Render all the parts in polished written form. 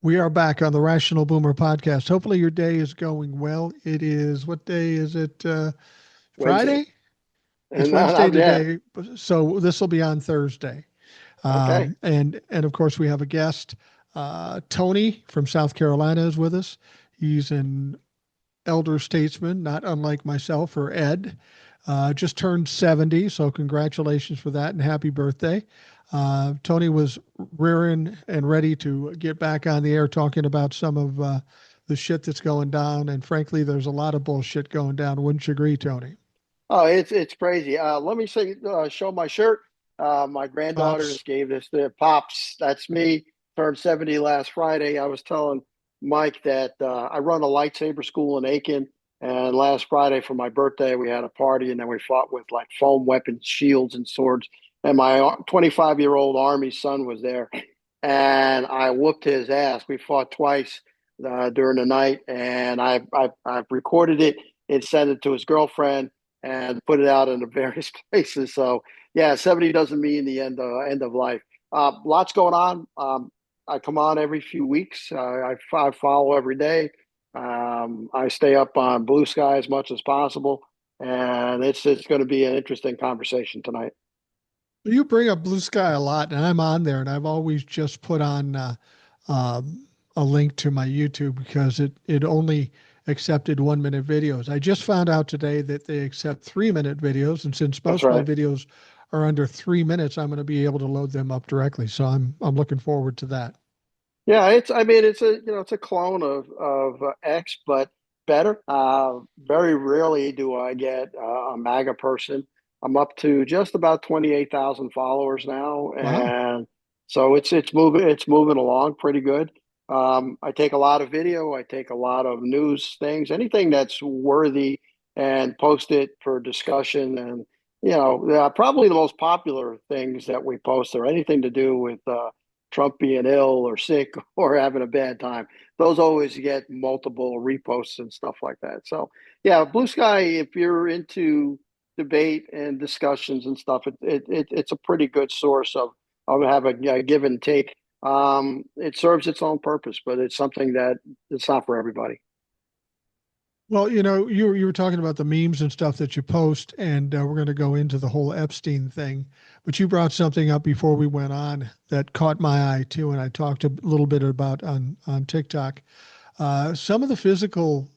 We are back on the Rational Boomer podcast. Hopefully, your day is going well. It is, what day is it? Wednesday. Friday? It's And Wednesday yeah, today, so this will be on Thursday. okay. And of course, we have a guest. Tony from South Carolina is with us. He's an elder statesman, not unlike myself or Ed. Just turned 70, so congratulations for that and happy birthday. Tony was rearing and ready to get back on the air talking about some of the shit that's going down. And frankly, there's a lot of bullshit going down. Wouldn't you agree, Tony? Oh, it's crazy. Let me say, show my shirt. My granddaughters Pops. gave this to Pops. That's me. Turned 70 last Friday. I was telling Mike that I run a lightsaber school in Aiken. And last Friday for my birthday, we had a party and then we fought with like foam weapons, shields, and swords. And my 25-year-old Army son was there. And I whooped his ass. We fought twice during the night. And I recorded it and sent it to his girlfriend and put it out in the various places. So yeah, 70 doesn't mean the end of life. Lots going on. I come on every few weeks. I follow every day. I stay up on Blue Sky as much as possible, and it's going to be an interesting conversation tonight. You bring up Blue Sky a lot, and I'm on there, and I've always just put on a link to my YouTube because it only accepted 1 minute videos. I just found out today that they accept 3 minute videos, and since That's most of my right. videos are under 3 minutes, I'm going to be able to load them up directly. So I'm looking forward to that. Yeah, it's I mean it's it's a clone of X, but better. Very rarely do I get a MAGA person. I'm up to just about 28,000 followers now, Wow. and so it's moving along pretty good. I take a lot of video, I take a lot of news things, anything that's worthy, and post it for discussion. And probably the most popular things that we post are anything to do with Trump being ill or sick or having a bad time. Those always get multiple reposts and stuff like that. So, yeah, Blue Sky, if you're into debate and discussions and stuff, it's a pretty good source of having a give and take. It serves its own purpose, but it's something that it's not for everybody. Well, you were talking about the memes and stuff that you post, and we're going to go into the whole Epstein thing. But you brought something up before we went on that caught my eye too, and I talked a little bit about on TikTok. Some of the physical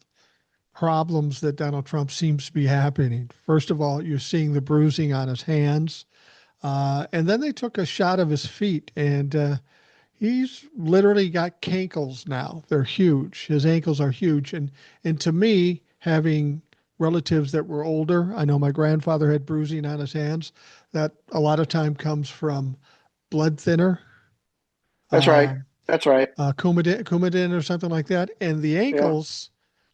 problems that Donald Trump seems to be happening. First of all, you're seeing the bruising on his hands, and then they took a shot of his feet, and he's literally got cankles now. They're huge. His ankles are huge. And to me, having relatives that were older, I know my grandfather had bruising on his hands. That a lot of time comes from blood thinner, That's right. uh, That's right. Coumadin or something like that. And the Yeah. ankles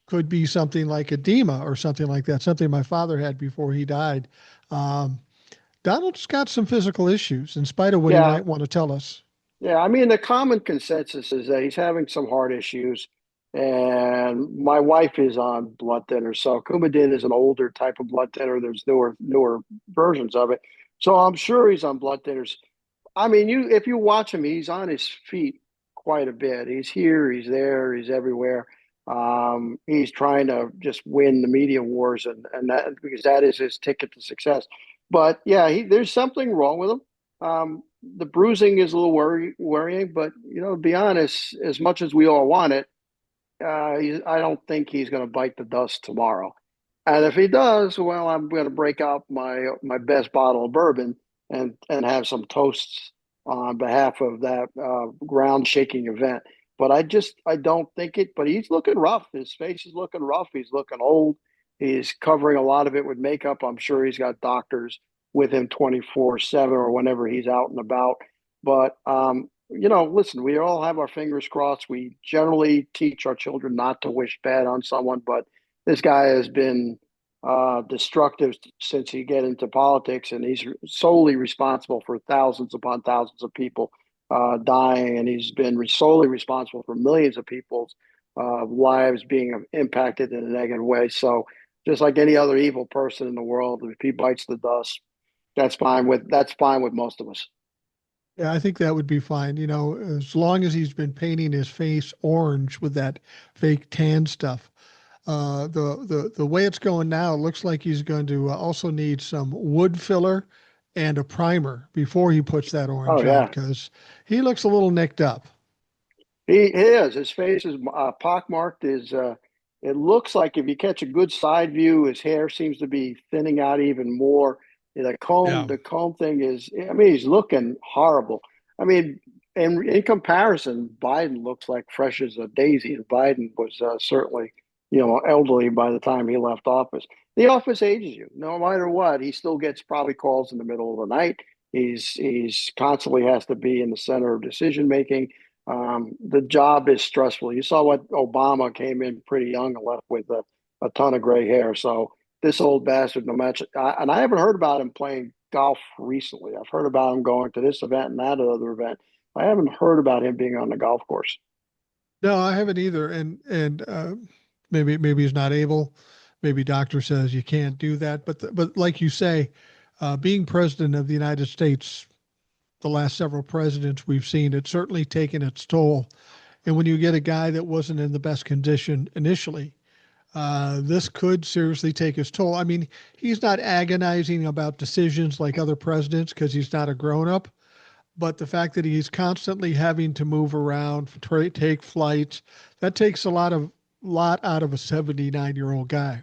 could be something like edema or something like that, something my father had before he died. Um, Donald's got some physical issues, in spite of what he Yeah. might want to tell us. Yeah, I mean, the common consensus is that he's having some heart issues, and my wife is on blood thinner. So Coumadin is an older type of blood thinner. There's newer versions of it. So I'm sure he's on blood thinners. I mean, you if you watch him, he's on his feet quite a bit. He's here, he's there, he's everywhere. He's trying to just win the media wars, and that because that is his ticket to success. But yeah, there's something wrong with him. The bruising is a little worrying, but to be honest, as much as we all want it, I don't think he's going to bite the dust tomorrow. And if he does, well, I'm going to break out my best bottle of bourbon and have some toasts on behalf of that ground shaking event. But I don't think it. But he's looking rough. His face is looking rough. He's looking old. He's covering a lot of it with makeup. I'm sure he's got doctors with him 24/7 or whenever he's out and about. But listen, we all have our fingers crossed. We generally teach our children not to wish bad on someone, but this guy has been destructive since he get into politics, and he's solely responsible for thousands upon thousands of people dying, and he's been solely responsible for millions of people's lives being impacted in a negative way. So, just like any other evil person in the world, if he bites the dust, that's fine with most of us. Yeah, I think that would be fine. As long as he's been painting his face orange with that fake tan stuff. The way it's going now, it looks like he's going to also need some wood filler and a primer before he puts that Oh orange on yeah, because he looks a little nicked up. he is. His face is pockmarked. It looks like if you catch a good side view, his hair seems to be thinning out even more. Yeah. The comb thing is. I mean, he's looking horrible. I mean, in comparison, Biden looks like fresh as a daisy, and Biden was certainly, elderly by the time he left office. The office ages you, no matter what. He still gets probably calls in the middle of the night. He's constantly has to be in the center of decision making. The job is stressful. You saw what Obama came in pretty young and left with a ton of gray hair. So this old bastard, no matter, and I haven't heard about him playing golf recently. I've heard about him going to this event and that other event. I haven't heard about him being on the golf course. No, I haven't either. And maybe he's not able. Maybe doctor says you can't do that. But like you say, being president of the United States, the last several presidents we've seen, it's certainly taken its toll. And when you get a guy that wasn't in the best condition initially, this could seriously take his toll. I mean, he's not agonizing about decisions like other presidents because he's not a grown up, but the fact that he's constantly having to move around, take flights, that takes a lot out of a 79-year-old guy.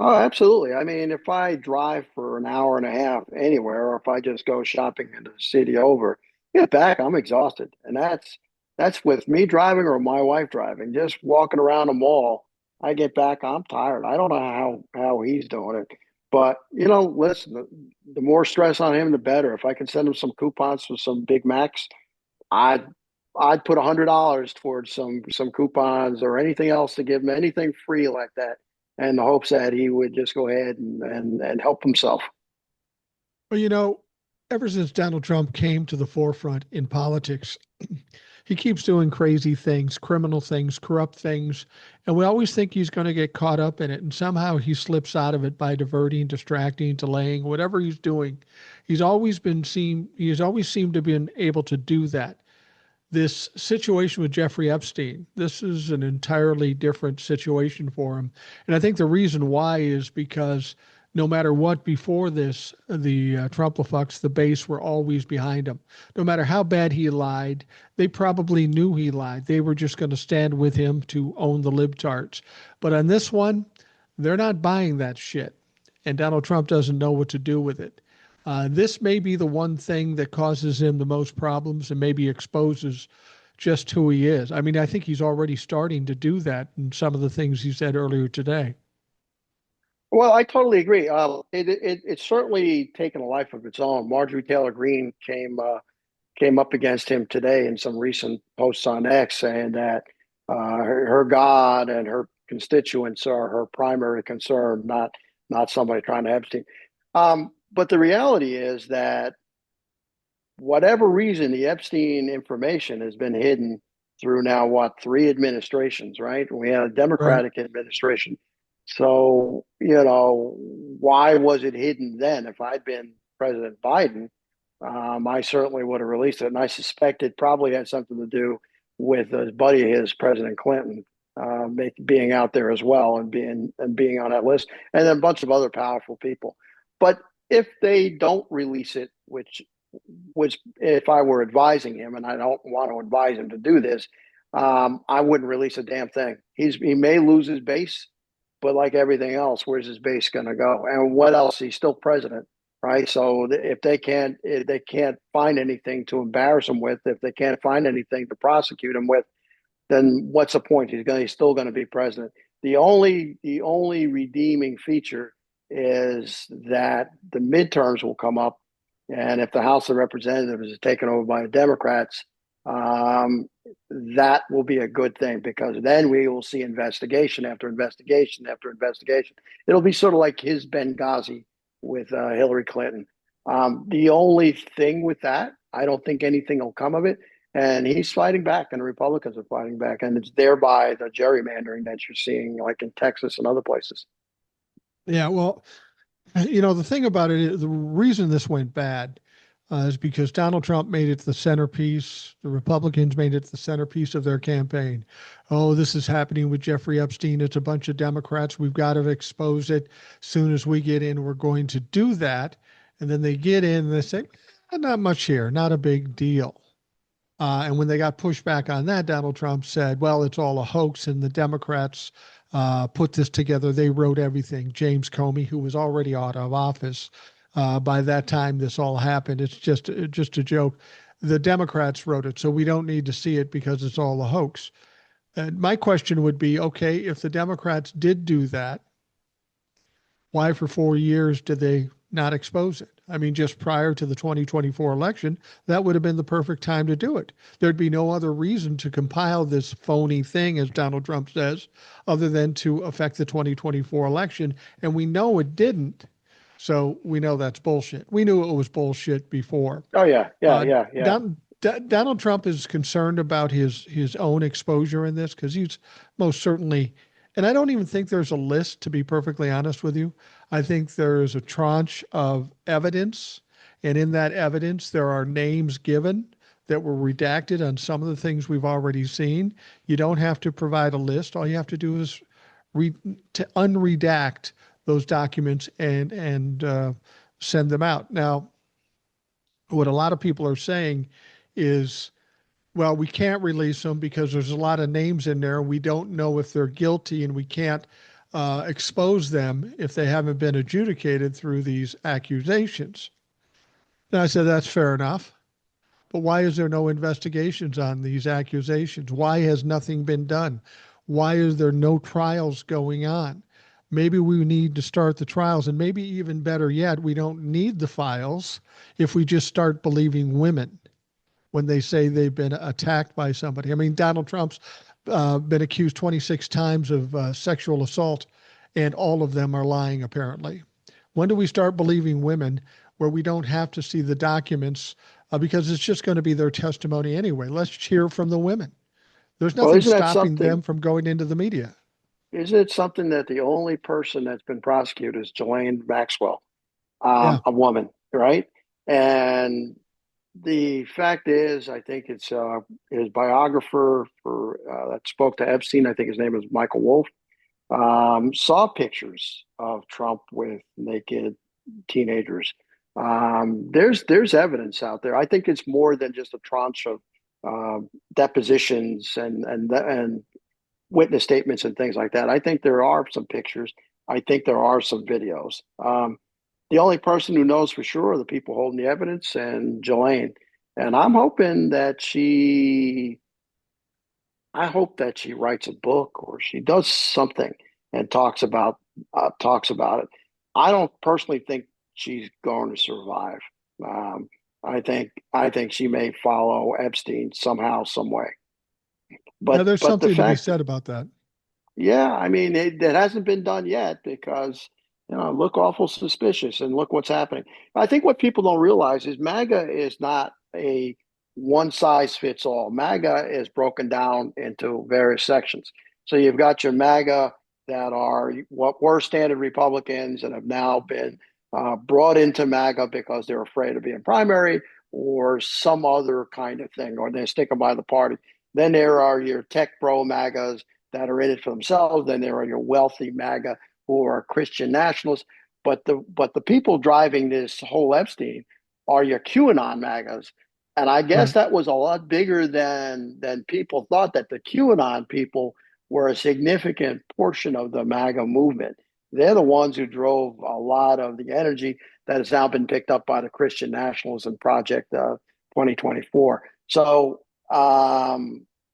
Oh, absolutely. I mean, if I drive for an hour and a half anywhere, or if I just go shopping in the city over, get back, I'm exhausted. And that's with me driving or my wife driving. Just walking around a mall, I get back, I'm tired. I don't know how he's doing it. But listen, the more stress on him, the better. If I can send him some coupons for some Big Macs, I'd I'd put $100 towards some coupons or anything else to give him anything free like that, and the hopes that he would just go ahead and help himself. Well, ever since Donald Trump came to the forefront in politics, he keeps doing crazy things, criminal things, corrupt things, and we always think he's going to get caught up in it. And somehow he slips out of it by diverting, distracting, delaying, whatever he's doing. He's always seemed to be able to do that. This situation with Jeffrey Epstein, this is an entirely different situation for him. And I think the reason why is because no matter what before this, the Trumplafucks, the base were always behind him. No matter how bad he lied, they probably knew he lied. They were just going to stand with him to own the libtards. But on this one, they're not buying that shit. And Donald Trump doesn't know what to do with it. This may be the one thing that causes him the most problems and maybe exposes just who he is. I mean, I think he's already starting to do that in some of the things he said earlier today. Well, I totally agree. It's certainly taken a life of its own. Marjorie Taylor Greene came up against him today in some recent posts on X, saying that her God and her constituents are her primary concern, not somebody trying to Epstein. But the reality is that whatever reason, the Epstein information has been hidden through now what, three administrations, right? We had a Right. Democratic administration. So, why was it hidden then? If I'd been President Biden, I certainly would have released it. And I suspect it probably had something to do with a buddy of his, President Clinton, being out there as well and being on that list, and then a bunch of other powerful people. But if they don't release it, which if I were advising him, and I don't want to advise him to do this, I wouldn't release a damn thing. He may lose his base, but like everything else, where's his base going to go? And what else? He's still president, right? So if they can't find anything to embarrass him with, if they can't find anything to prosecute him with, then what's the point? He's still going to be president. The only redeeming feature is that the midterms will come up, and if the House of Representatives is taken over by the Democrats, um, that will be a good thing because then we will see investigation after investigation after investigation. It'll be sort of like his Benghazi with Hillary Clinton. The only thing with that, I don't think anything will come of it. And he's fighting back, and the Republicans are fighting back, and it's thereby the gerrymandering that you're seeing, like in Texas and other places. Yeah. Well, the thing about it is the reason this went bad, is because Donald Trump made it the centerpiece. The Republicans made it the centerpiece of their campaign. Oh, this is happening with Jeffrey Epstein. It's a bunch of Democrats. We've got to expose it. Soon as we get in, we're going to do that. And then they get in and they say, not much here, not a big deal. And when they got pushback on that, Donald Trump said, well, it's all a hoax, and the Democrats put this together. They wrote everything. James Comey, who was already out of office by that time this all happened, it's just a joke. The Democrats wrote it, so we don't need to see it because it's all a hoax. And my question would be, okay, if the Democrats did do that, why for 4 years did they not expose it? I mean, just prior to the 2024 election, that would have been the perfect time to do it. There'd be no other reason to compile this phony thing, as Donald Trump says, other than to affect the 2024 election. And we know it didn't. So we know that's bullshit. We knew it was bullshit before. Oh yeah, yeah, Uh, yeah, yeah. Donald Trump is concerned about his own exposure in this because he's most certainly, and I don't even think there's a list, to be perfectly honest with you. I think there is a tranche of evidence, and in that evidence there are names given that were redacted on some of the things we've already seen. You don't have to provide a list. All you have to do is re- to unredact those documents and send them out. Now, what a lot of people are saying is, well, we can't release them because there's a lot of names in there. We don't know if they're guilty, and we can't expose them if they haven't been adjudicated through these accusations. And I said, that's fair enough. But why is there no investigations on these accusations? Why has nothing been done? Why is there no trials going on? Maybe we need to start the trials, and maybe even better yet, we don't need the files if we just start believing women when they say they've been attacked by somebody. I mean, Donald Trump's been accused 26 times of sexual assault, and all of them are lying, apparently. When do we start believing women where we don't have to see the documents because it's just going to be their testimony anyway? Let's hear from the women. There's Well, nothing isn't that stopping something? them from going into the media. Isn't it something that the only person that's been prosecuted is Ghislaine Maxwell, Yeah, a woman, right? And the fact is, I think it's his biographer that spoke to Epstein. I think his name is Michael Wolff. Saw pictures of Trump with naked teenagers. There's evidence out there. I think it's more than just a tranche of depositions and witness statements and things like that. I think there are some pictures. I think there are some videos. The only person who knows for sure are the people holding the evidence and Jelaine. And I hope that she writes a book or she does something and talks about it. I don't personally think she's going to survive. Um, I think she may follow Epstein somehow, some way. yeah, But there's but the something to be fact said about that. Yeah, I mean, it hasn't been done yet because, look awful suspicious and look what's happening. I think what people don't realize is MAGA is not a one size fits all. MAGA is broken down into various sections. So you've got your MAGA that are what were standard Republicans and have now been brought into MAGA because they're afraid of being primary or some other kind of thing, or they're sticking by the party. Then there are your tech bro MAGAs that are in it for themselves. Then there are your wealthy MAGA who are Christian nationalists. But the people driving this whole Epstein are your QAnon MAGAs. And I guess Right. that was a lot bigger than people thought, that the QAnon people were a significant portion of the MAGA movement. They're the ones who drove a lot of the energy that has now been picked up by the Christian Nationalism Project 2024. So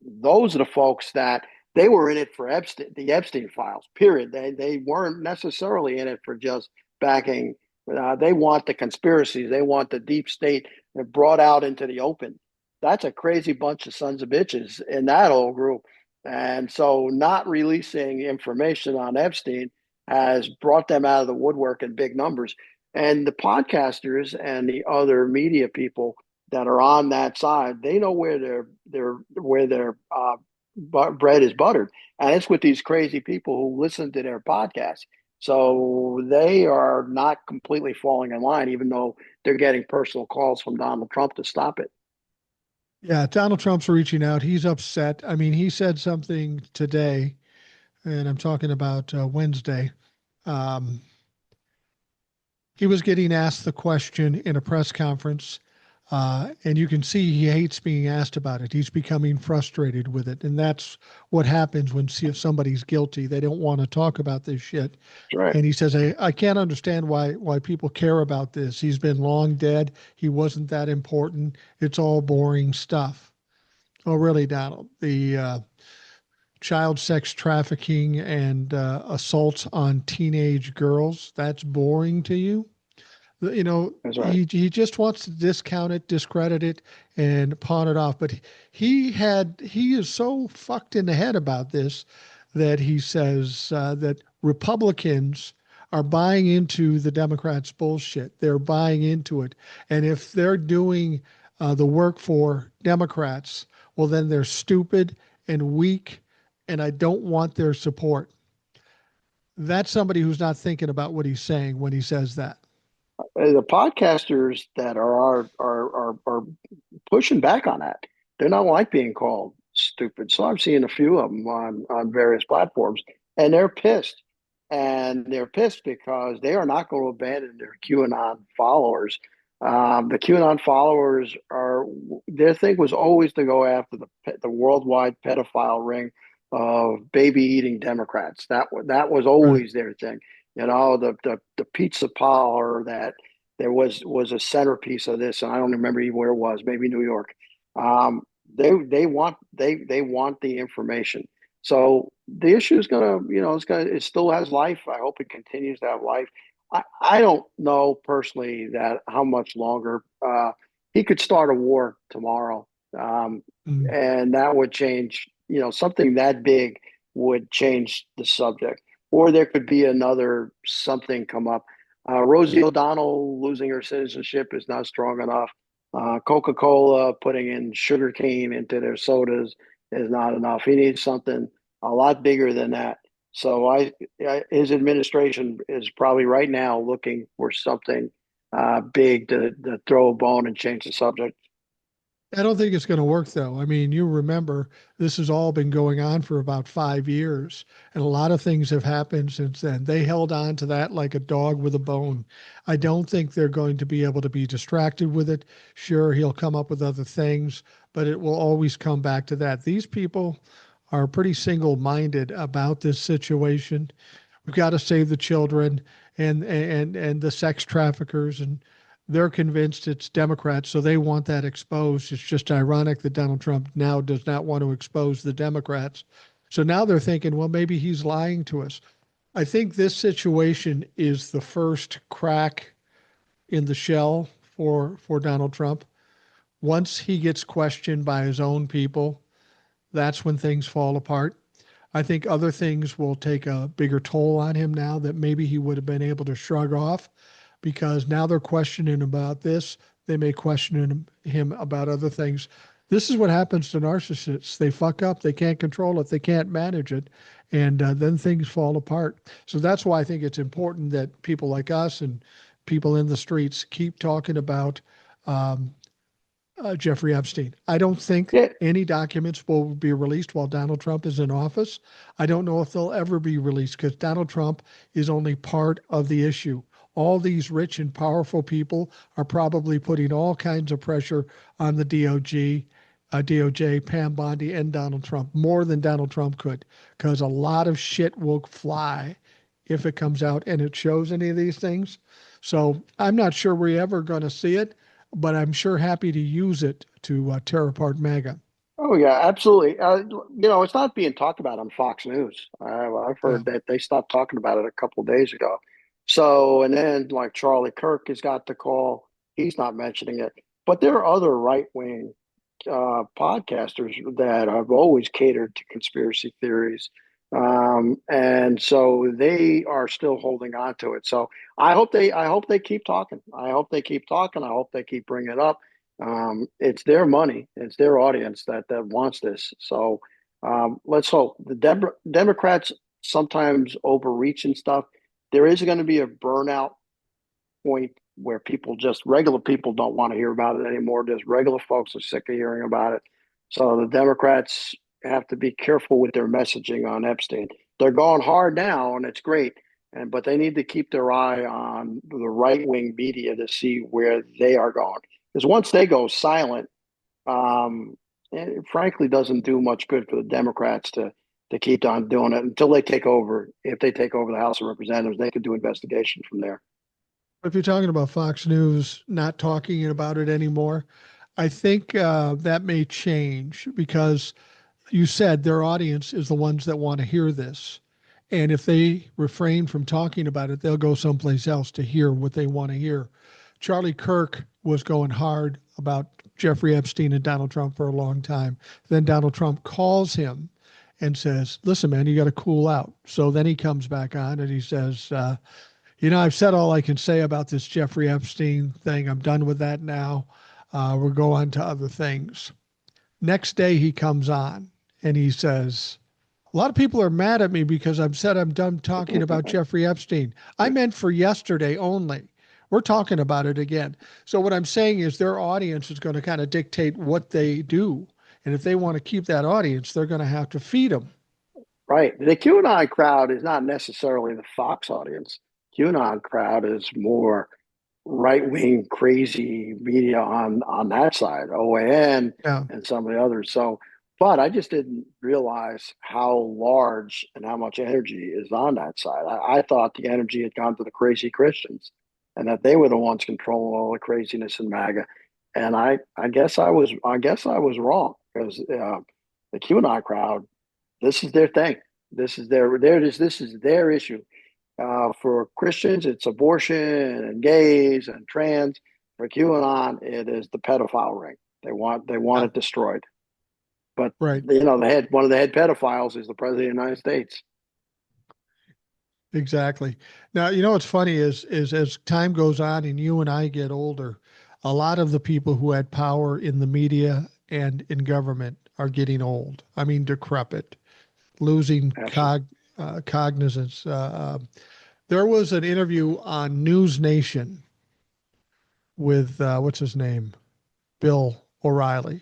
those are the folks that they were in it for Epstein, the Epstein files, period. They weren't necessarily in it for just backing. They want the conspiracies. They want the deep state brought out into the open. That's a crazy bunch of sons of bitches in that whole group. And so not releasing information on Epstein has brought them out of the woodwork in big numbers. And the podcasters and the other media people that are on that side, they know where their bread is buttered, and it's with these crazy people who listen to their podcasts. So they are not completely falling in line, even though they're getting personal calls from Donald Trump to stop it. Yeah, Donald Trump's reaching out. He's upset. I mean, he said something today, and I'm talking about Wednesday. Um, he was getting asked the question in a press conference, and you can see he hates being asked about it. He's becoming frustrated with it, and that's what happens when see if somebody's guilty. They don't want to talk about this shit. That's right. And he says, I can't understand why people care about this. He's been long dead. He wasn't that important. It's all boring stuff. Oh, really, Donald? The child sex trafficking and assaults on teenage girls, that's boring to you? You know, That's right. he just wants to discount it, discredit it, and pawn it off. But he is so fucked in the head about this that he says that Republicans are buying into the Democrats' bullshit. They're buying into it, and if they're doing the work for Democrats, well, then they're stupid and weak, and I don't want their support. That's somebody who's not thinking about what he's saying when he says that. The podcasters that are pushing back on that. They're not like being called stupid. So I've seen a few of them on various platforms, and they're pissed. And they're pissed because they are not going to abandon their QAnon followers. The QAnon followers are their thing was always to go after the worldwide pedophile ring of baby eating Democrats. That was Right. always their thing. You know, the pizza parlor that there was a centerpiece of this, and I don't remember even where it was, maybe New York. Um, they want the information. So the issue is gonna, it still has life. I hope it continues to have life. I don't know personally that how much longer he could start a war tomorrow, Mm. and that would change. Something that big would change the subject, or there could be another something come up. Rosie O'Donnell losing her citizenship is not strong enough. Coca-Cola putting in sugar cane into their sodas is not enough. He needs something a lot bigger than that. So his administration is probably right now looking for something big to throw a bone and change the subject. I don't think it's going to work though. I mean, you remember this has all been going on for about 5 years, and a lot of things have happened since then. They held on to that like a dog with a bone. I don't think they're going to be able to be distracted with it. Sure, he'll come up with other things, but it will always come back to that. These people are pretty single minded about this situation. We've got to save the children and the sex traffickers, and they're convinced it's Democrats, so they want that exposed. It's just ironic that Donald Trump now does not want to expose the Democrats. So now they're thinking, well, maybe he's lying to us. I think this situation is the first crack in the shell for Donald Trump. Once he gets questioned by his own people, that's when things fall apart. I think other things will take a bigger toll on him now that maybe he would have been able to shrug off, because now they're questioning about this. They may question him about other things. This is what happens to narcissists. They fuck up. They can't control it. They can't manage it. And then things fall apart. So that's why I think it's important that people like us and people in the streets keep talking about um, Jeffrey Epstein. I don't think Yeah. any documents will be released while Donald Trump is in office. I don't know if they'll ever be released because Donald Trump is only part of the issue. All these rich and powerful people are probably putting all kinds of pressure on the DOJ, Pam Bondi, and Donald Trump more than Donald Trump could, because a lot of shit will fly if it comes out and it shows any of these things. So I'm not sure we're ever going to see it, but I'm sure happy to use it to tear apart MAGA. Oh yeah, absolutely. It's not being talked about on Fox News. I've Yeah. heard that they stopped talking about it a couple of days ago. So, and then like Charlie Kirk has got the call. He's not mentioning it, but there are other right wing podcasters that have always catered to conspiracy theories, and so they are still holding on to it. So I hope they keep talking. I hope they keep talking. I hope they keep bringing it up. It's their money, it's their audience that wants this. So let's hope the Democrats sometimes overreach and stuff. there is going to be a burnout point where people just regular people don't want to hear about it anymore. Just regular folks are sick of hearing about it. So the Democrats have to be careful with their messaging on Epstein. They're going hard now, and it's great. But they need to keep their eye on the right wing media to see where they are going. Because once they go silent, it frankly doesn't do much good for the Democrats to keep on doing it until they take over. If they take over the House of Representatives, they could do investigation from there. If you're talking about Fox News not talking about it anymore, I think that may change because you said their audience is the ones that want to hear this. And if they refrain from talking about it, they'll go someplace else to hear what they want to hear. Charlie Kirk was going hard about Jeffrey Epstein and Donald Trump for a long time. Then Donald Trump calls him and says, "Listen, man, you got to cool out." So then he comes back on and he says, I've said all I can say about this Jeffrey Epstein thing. I'm done with that now. We'll go on to other things. Next day, he comes on and he says, "A lot of people are mad at me because I've said I'm done talking about Jeffrey Epstein. I meant for yesterday only. We're talking about it again." So, what I'm saying is their audience is going to kind of dictate what they do. And if they want to keep that audience, they're going to have to feed them. Right. The QAnon crowd is not necessarily the Fox audience. QAnon crowd is more right wing crazy media on that side, OAN Yeah. and some of the others. So, but I just didn't realize how large and how much energy is on that side. I thought the energy had gone to the crazy Christians, and that they were the ones controlling all the craziness in MAGA. And I guess I was wrong because the QAnon crowd, this is their thing. This is their issue. For Christians, it's abortion and gays and trans. For QAnon, it is the pedophile ring. They want Yeah. it destroyed. But Right. the head one of the head pedophiles is the president of the United States. Exactly. Now, what's funny is as time goes on and you and I get older, a lot of the people who had power in the media and in government are getting old. I mean, decrepit, losing Absolutely. cognizance. There was an interview on News Nation with what's his name, Bill O'Reilly.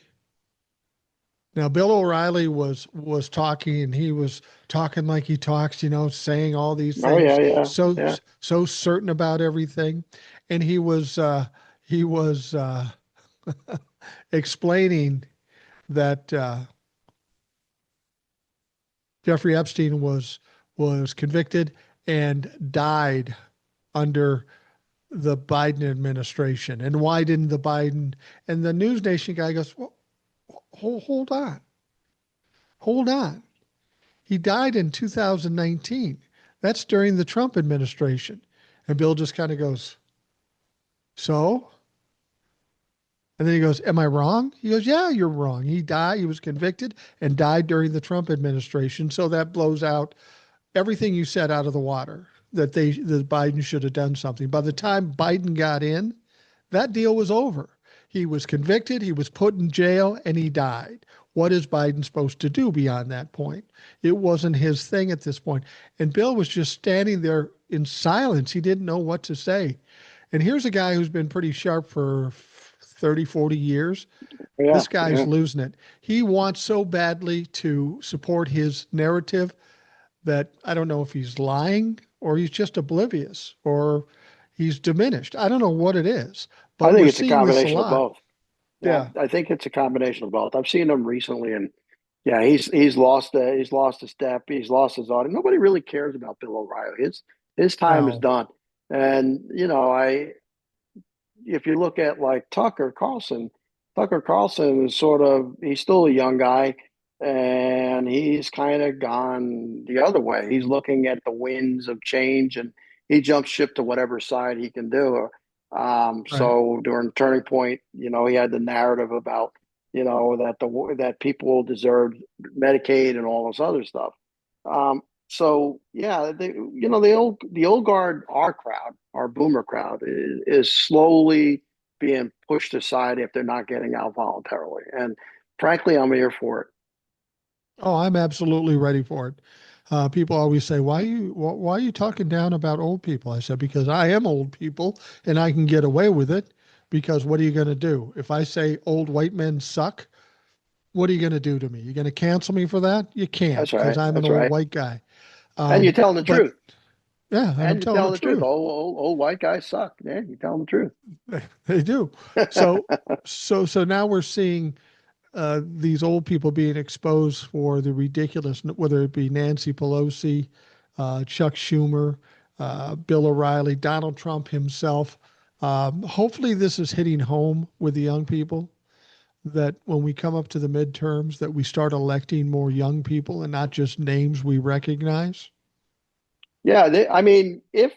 Now, Bill O'Reilly was talking, and he was talking like he talks, saying all these Oh things, yeah, yeah, so yeah. so certain about everything, and he was explaining that Jeffrey Epstein was convicted and died under the Biden administration, and why didn't the Biden and the News Nation guy goes, well, hold on, hold on. He died in 2019. That's during the Trump administration. And Bill just kind of goes, "So?" And then he goes, "Am I wrong?" He goes, "Yeah, you're wrong. He died. He was convicted and died during the Trump administration. So that blows out everything you said out of the water that Biden should have done something." By the time Biden got in, that deal was over. He was convicted, he was put in jail, and he died. What is Biden supposed to do beyond that point? It wasn't his thing at this point. And Bill was just standing there in silence. He didn't know what to say. And here's a guy who's been pretty sharp for 30, 40 years. Yeah, This guy's yeah. losing it. He wants so badly to support his narrative that I don't know if he's lying or he's just oblivious or he's diminished. I don't know what it is, I but we're think it's a seeing this a combination of lot. both. Yeah, Yeah. I think it's a combination of both. I've seen him recently, and yeah, he's lost a step. He's lost his audience. Nobody really cares about Bill O'Reilly. His time is No. done. And I if you look at like Tucker Carlson is sort of he's still a young guy, and he's kind of gone the other way. He's looking at the winds of change, and he jumps ship to whatever side he can do. Right. So during Turning Point, he had the narrative about that people deserve Medicaid and all this other stuff. So yeah, the old guard, our crowd, our boomer crowd, is slowly being pushed aside if they're not getting out voluntarily. And frankly, I'm here for it. Oh, I'm absolutely ready for it. People always say, why are you talking down about old people? I said, because I am old people and I can get away with it because what are you going to do? If I say old white men suck, what are you going to do to me? You're going to cancel me for that? You can't That's because right. I'm an That's old right. white guy. And you're telling the But truth. yeah, and I'm And you're telling the telling the truth. truth. Old white guys suck. Yeah, you're telling the truth. They do. So, so now we're seeing these old people being exposed for the ridiculous, whether it be Nancy Pelosi, Chuck Schumer, Bill O'Reilly, Donald Trump himself. Hopefully, this is hitting home with the young people. That when we come up to the midterms, that we start electing more young people and not just names we recognize. Yeah, I mean, if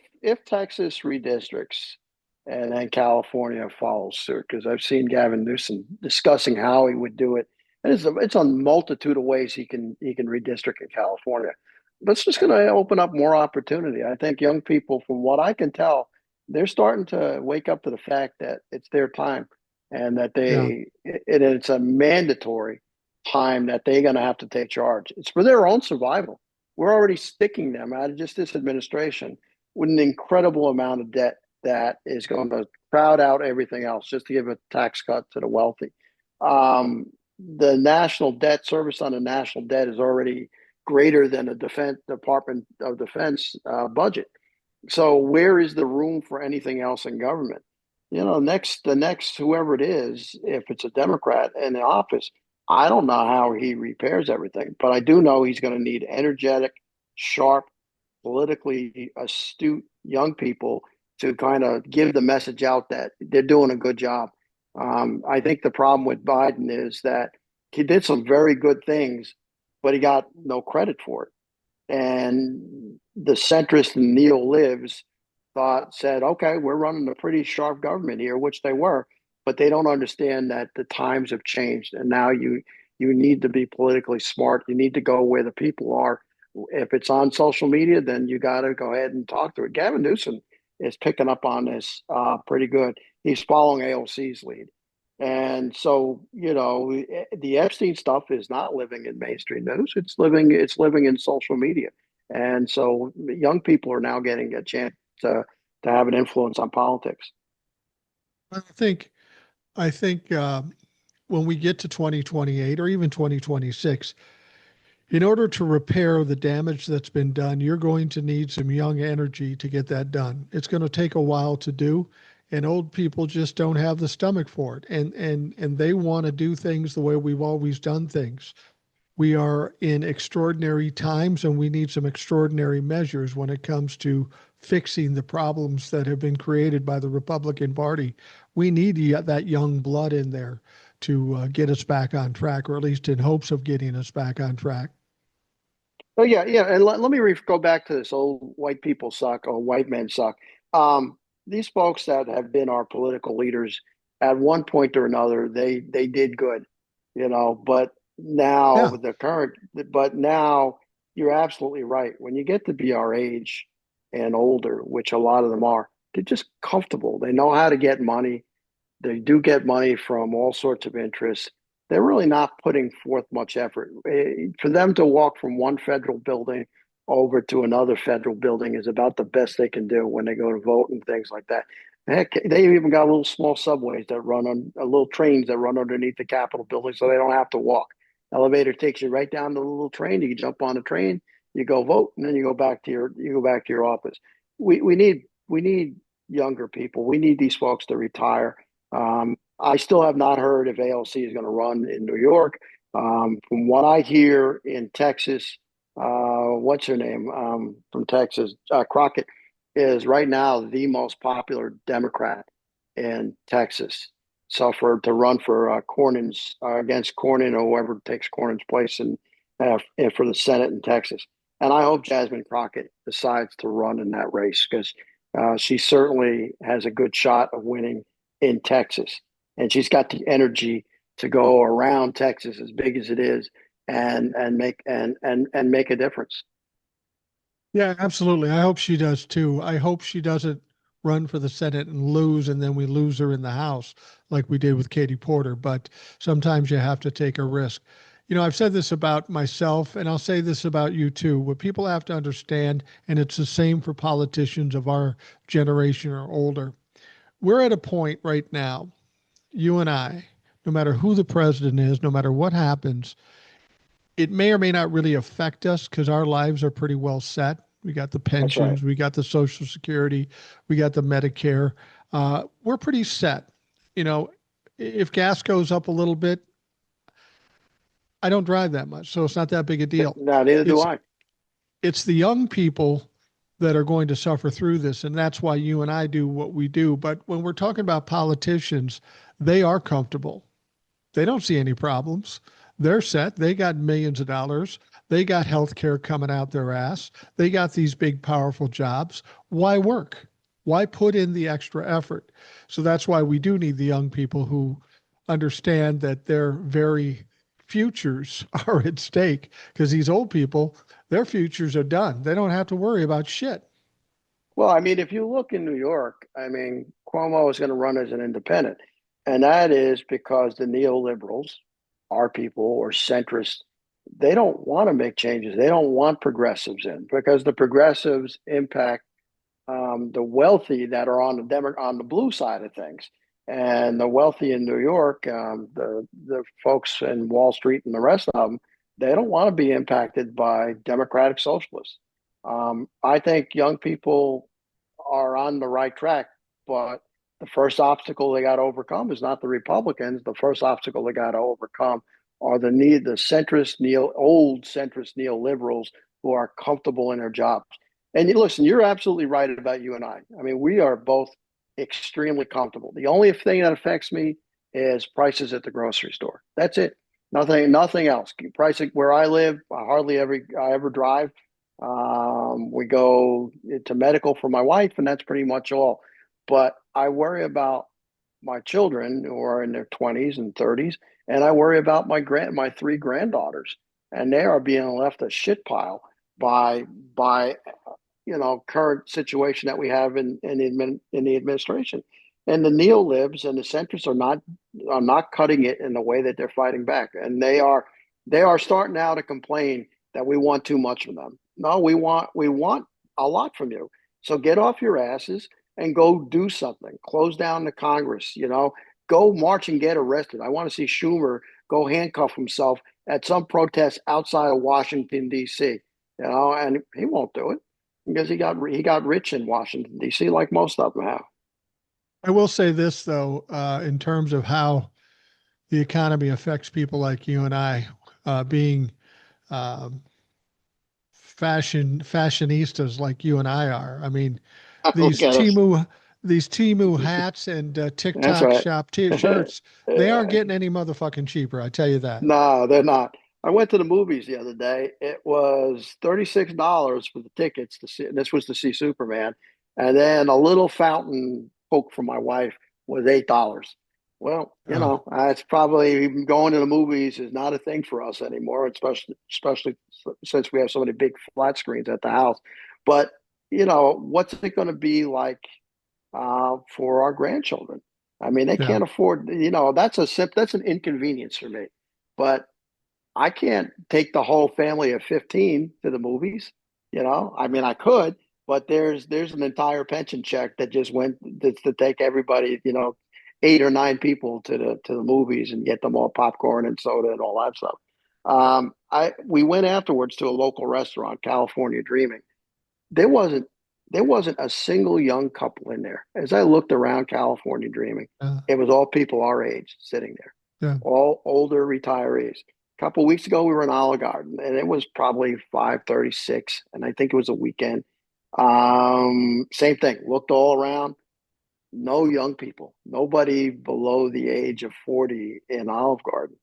Texas redistricts and then California follows suit, because I've seen Gavin Newsom discussing how he would do it, and it's a multitude of ways he can redistrict in California. That's just going to open up more opportunity. I think young people, from what I can tell, they're starting to wake up to the fact that it's their time, and that Yeah, it's a mandatory time that they're going to have to take charge. It's for their own survival. We're already sticking them out of just this administration with an incredible amount of debt that is going to crowd out everything else just to give a tax cut to the wealthy. The national debt service on the national debt is already greater than the Defense Department of Defense budget. So where is the room for anything else in government? The next whoever it is, if it's a Democrat in the office, I don't know how he repairs everything, but I do know he's going to need energetic, sharp, politically astute young people to kind of give the message out that they're doing a good job. I think the problem with Biden is that he did some very good things, but he got no credit for it. And the centrist and neo libs said, okay, we're running a pretty sharp government here, which they were, but they don't understand that the times have changed, and now you need to be politically smart. You need to go where the people are. If it's on social media, then you got to go ahead and talk to it. Gavin Newsom is picking up on this pretty good. He's following AOC's lead. And so, the Epstein stuff is not living in mainstream news. It's living in social media. And so young people are now getting a chance to have an influence on politics. I think I think when we get to 2028 or even 2026, in order to repair the damage that's been done, you're going to need some young energy to get that done. It's going to take a while to do, and old people just don't have the stomach for it. And they want to do things the way we've always done things. We are in extraordinary times and we need some extraordinary measures when it comes to fixing the problems that have been created by the Republican Party. We need that young blood in there to get us back on track, or at least in hopes of getting us back on track. Oh yeah, yeah, and let me go back to this old white people suck or white men suck. These folks that have been our political leaders at one point or another, they did good, But now Yeah. with the current, but now you're absolutely right. When you get to be our age and older, which a lot of them are, they're just comfortable. They know how to get money. They do get money from all sorts of interests. They're really not putting forth much effort. For them to walk from one federal building over to another federal building is about the best they can do when they go to vote and things like that. Heck, they even got little small subways that run on little trains that run underneath the Capitol building, so they don't have to walk. Elevator takes you right down to the little train. You can jump on the train, you go vote, and then you go back to your office. We need younger people. We need these folks to retire. I still have not heard if ALC is going to run in New York. From what I hear in Texas, what's her name from Texas? Crockett is right now the most popular Democrat in Texas. So to run for Cornyn's against Cornyn or whoever takes Cornyn's place and for the Senate in Texas. And I hope Jasmine Crockett decides to run in that race because she certainly has a good shot of winning in Texas, and she's got the energy to go around Texas, as big as it is, and make a difference. Yeah, absolutely. I hope she does too. I hope she doesn't run for the Senate and lose, and then we lose her in the House like we did with Katie Porter. But sometimes you have to take a risk. I've said this about myself, and I'll say this about you too. What people have to understand, and it's the same for politicians of our generation or older, we're at a point right now, you and I, no matter who the president is, no matter what happens, it may or may not really affect us because our lives are pretty well set. We got the That's right. pensions, we got the Social Security, we got the Medicare. We're pretty set. You know, if gas goes up a little bit, I don't drive that much, so it's not that big a deal. Now, neither do It's I. it's the young people that are going to suffer through this, and that's why you and I do what we do. But when we're talking about politicians, they are comfortable. They don't see any problems. They're set. They got millions of dollars. They got health care coming out their ass. They got these big, powerful jobs. Why work? Why put in the extra effort? So that's why we do need the young people who understand that their very futures are at stake because these old people, their futures are done. They don't have to worry about shit. Well, I mean, if you look in New York, I mean, Cuomo is going to run as an independent. And that is because the neoliberals, our people or centrists, they don't want to make changes. They don't want progressives in because the progressives impact the wealthy that are on the on the blue side of things, and the wealthy in New York, the folks in Wall Street and the rest of them, they don't want to be impacted by democratic socialists. I think young people are on the right track, but the first obstacle they got to overcome is not the Republicans. The first obstacle they got to overcome are the centrist old centrist neoliberals who are comfortable in their jobs. And listen, you're absolutely right about you and I. I mean, we are both extremely comfortable. The only thing that affects me is prices at the grocery store. That's it. Nothing else. Pricing where I live, I ever drive. We go to medical for my wife, and that's pretty much all. But I worry about my children who are in their 20s and 30s, and I worry about my three granddaughters, and they are being left a shit pile by current situation that we have in the administration. And the neolibs and the centrists are not cutting it in the way that they're fighting back, and they are starting now to complain that we want too much from them. No, we want a lot from you. So get off your asses and go do something. Close down the Congress. Go march and get arrested. I want to see Schumer go handcuff himself at some protest outside of Washington D.C. And he won't do it because he got rich in Washington D.C. like most of them have. I will say this though, in terms of how the economy affects people like you and I, being um, fashionistas like you and I are. I mean, Look these at us. Timu hats and That's TikTok right. shop t-shirts, they aren't getting any motherfucking cheaper. I tell you that. No, they're not. I went to the movies the other day. It was $36 for the tickets to see. This was to see Superman, and then a little fountain Coke for my wife was $8. Well, Oh, it's probably going to the movies is not a thing for us anymore, especially since we have so many big flat screens at the house. But what's it going to be like for our grandchildren? I mean, they yeah. can't afford. That's an inconvenience for me. But I can't take the whole family of 15 to the movies. I mean, I could, but there's an entire pension check that just went to take everybody, eight or nine people to the movies and get them all popcorn and soda and all that stuff. We went afterwards to a local restaurant, California Dreaming. There wasn't there wasn't a single young couple in there. As I looked around California Dreaming, Uh, it was all people our age sitting there, yeah. all older retirees. A couple of weeks ago, we were in Olive Garden, and it was probably 5:36, and I think it was a weekend. Same thing. Looked all around, no young people, nobody below the age of 40 in Olive Garden.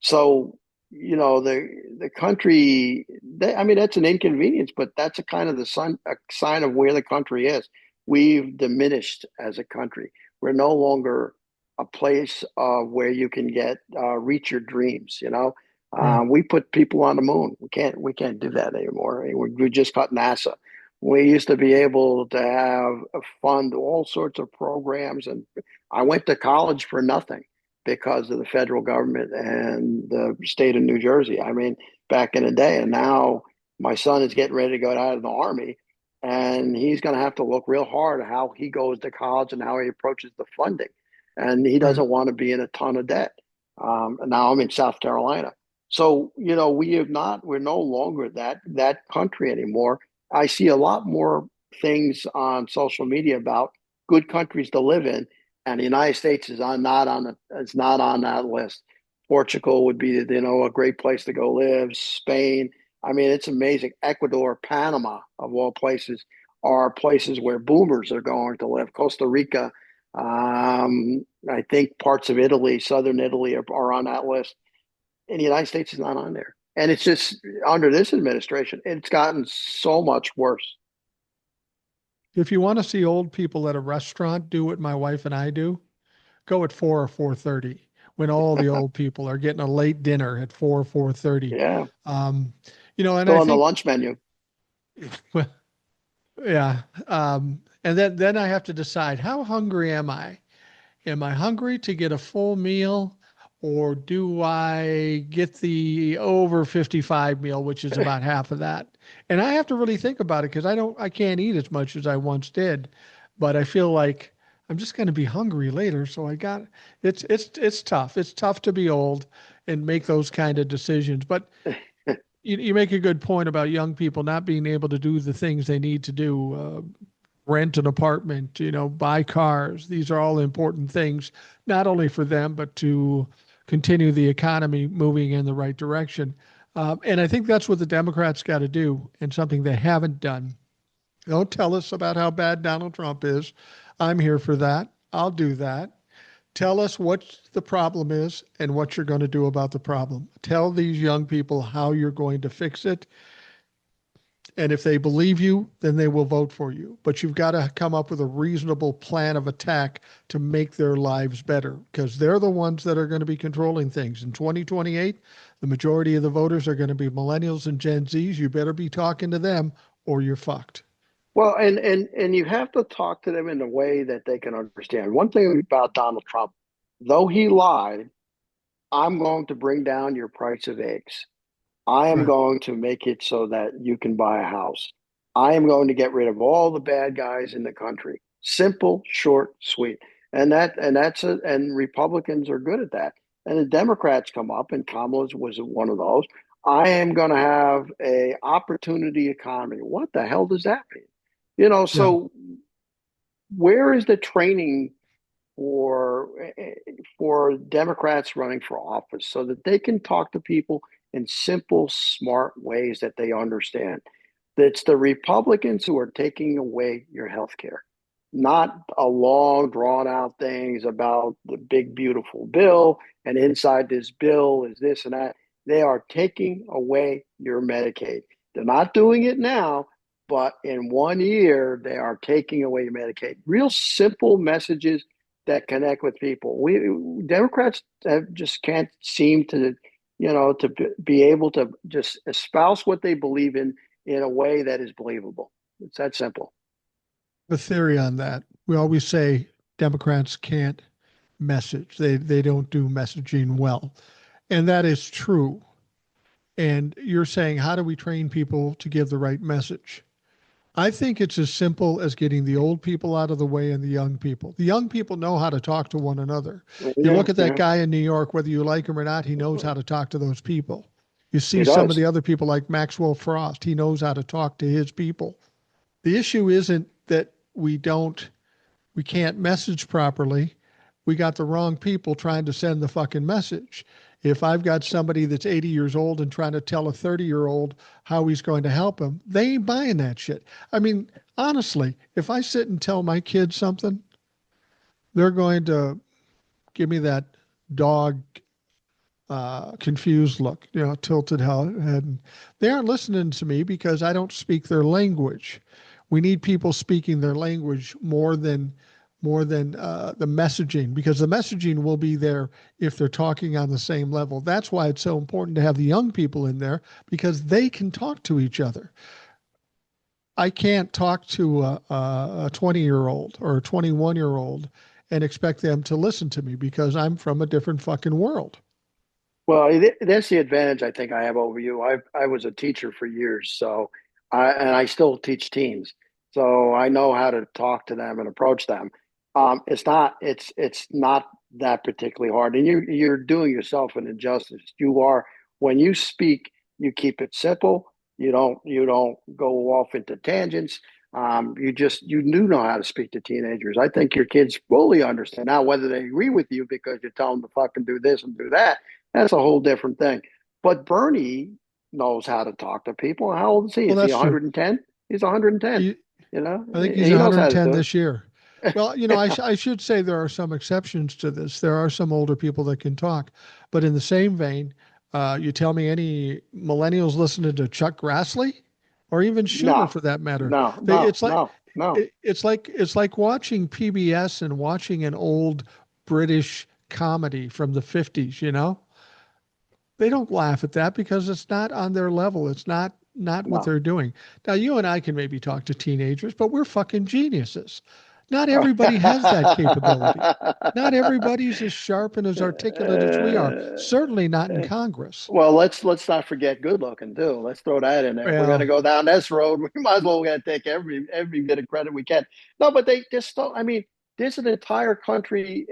So, the country, I mean, that's an inconvenience, but that's a kind of a sign of where the country is. We've diminished as a country. We're no longer a place where you can reach your dreams. Right. We put people on the moon. We can't do that anymore. We just cut NASA. We used to be able to fund all sorts of programs, and I went to college for nothing because of the federal government and the state of New Jersey. I mean, back in the day, and now my son is getting ready to go out of the army, and he's going to have to look real hard at how he goes to college and how he approaches the funding. And he Right. doesn't want to be in a ton of debt. And now I'm in South Carolina. So, we're no longer that country anymore. I see a lot more things on social media about good countries to live in, and the United States is not on that list. Portugal would be, a great place to go live. Spain, I mean, it's amazing. Ecuador, Panama, of all places, are places where boomers are going to live. Costa Rica, I think parts of Italy, southern Italy, are on that list, and the United States is not on there. And it's just under this administration, it's gotten so much worse. If you want to see old people at a restaurant do what my wife and I do, go at 4 or 4:30 when all the old people are getting a late dinner at 4 or 4:30. Yeah, Um, and still I on the think, lunch menu. well, yeah. And then I have to decide, how hungry am I? Am I hungry to get a full meal, or do I get the over 55 meal, which is about half of that? And I have to really think about it because I can't eat as much as I once did, but I feel like I'm just going to be hungry later. So it's tough. It's tough to be old and make those kind of decisions. But you make a good point about young people not being able to do the things they need to do. Rent an apartment, buy cars. These are all important things, not only for them, but to continue the economy moving in the right direction. And I think that's what the Democrats got to do, and something they haven't done. Don't tell us about how bad Donald Trump is. I'm here for that. I'll do that. Tell us what the problem is and what you're going to do about the problem. Tell these young people how you're going to fix it, and if they believe you, then they will vote for you. But you've got to come up with a reasonable plan of attack to make their lives better, because they're the ones that are going to be controlling things. In 2028, the majority of the voters are going to be millennials and Gen Zs. You better be talking to them or you're fucked. Well, and you have to talk to them in a way that they can understand. One thing about Donald Trump, though he lied, I'm going to bring down your price of eggs. I am Right. going to make it so that you can buy a house. I am going to get rid of all the bad guys in the country. Simple, short, sweet. And Republicans are good at that. And the Democrats come up, and Kamala was one of those. I am going to have a opportunity economy. What the hell does that mean? Yeah. So where is the training for for Democrats running for office so that they can talk to people in simple, smart ways that they understand? It's the Republicans who are taking away your health care, not a long, drawn out things about the big, beautiful bill. And inside this bill is this and that. They are taking away your Medicaid. They're not doing it now, but in 1 year, they are taking away your Medicaid. Real simple messages that connect with people. We Democrats just can't seem to, to be able to just espouse what they believe in a way that is believable. It's that simple. The theory on that. We always say Democrats can't message. They don't do messaging well. And that is true. And you're saying, how do we train people to give the right message? I think it's as simple as getting the old people out of the way and the young people. The young people know how to talk to one another. You Yeah, look at that yeah, guy in New York, whether you like him or not, he knows how to talk to those people. You see he some of does. the other people like Maxwell Frost, he knows how to talk to his people. The issue isn't that we can't message properly. We got the wrong people trying to send the fucking message. If I've got somebody that's 80 years old and trying to tell a 30-year-old how he's going to help him, they ain't buying that shit. I mean, honestly, if I sit and tell my kids something, they're going to give me that dog confused look, tilted head. They aren't listening to me because I don't speak their language. We need people speaking their language more than the messaging, because the messaging will be there if they're talking on the same level. That's why it's so important to have the young people in there, because they can talk to each other. I can't talk to a 20-year-old or a 21-year-old and expect them to listen to me because I'm from a different fucking world. Well, that's the advantage I think I have over you. I was a teacher for years, so I still teach teens, so I know how to talk to them and approach them. It's not that particularly hard, and you're doing yourself an injustice. You are when you speak, you keep it simple. You don't go off into tangents. You do know how to speak to teenagers. I think your kids fully understand now whether they agree with you because you tell them to fucking do this and do that, that's a whole different thing. But Bernie knows how to talk to people. How old is he? Well, Is he that's true. 110? He's 110. He, You know, I think he's he knows how to 110 do this year. Well, I should say there are some exceptions to this. There are some older people that can talk, but in the same vein, you tell me any millennials listening to Chuck Grassley, or even Schumer No, for that matter. no, They, no, it's like no, no. it's like watching PBS and watching an old British comedy from the 50s. They don't laugh at that because it's not on their level. It's not what No. they're doing. Now you and I can maybe talk to teenagers, but we're fucking geniuses. Not everybody has that capability. Not everybody's as sharp and as articulate as we are. Certainly not in Congress. Well, let's not forget good looking too. Let's throw that in there. If we're gonna Well, go down this road, we might as well gonna take every bit of credit we can. No, but they just don't. I mean, there's an entire country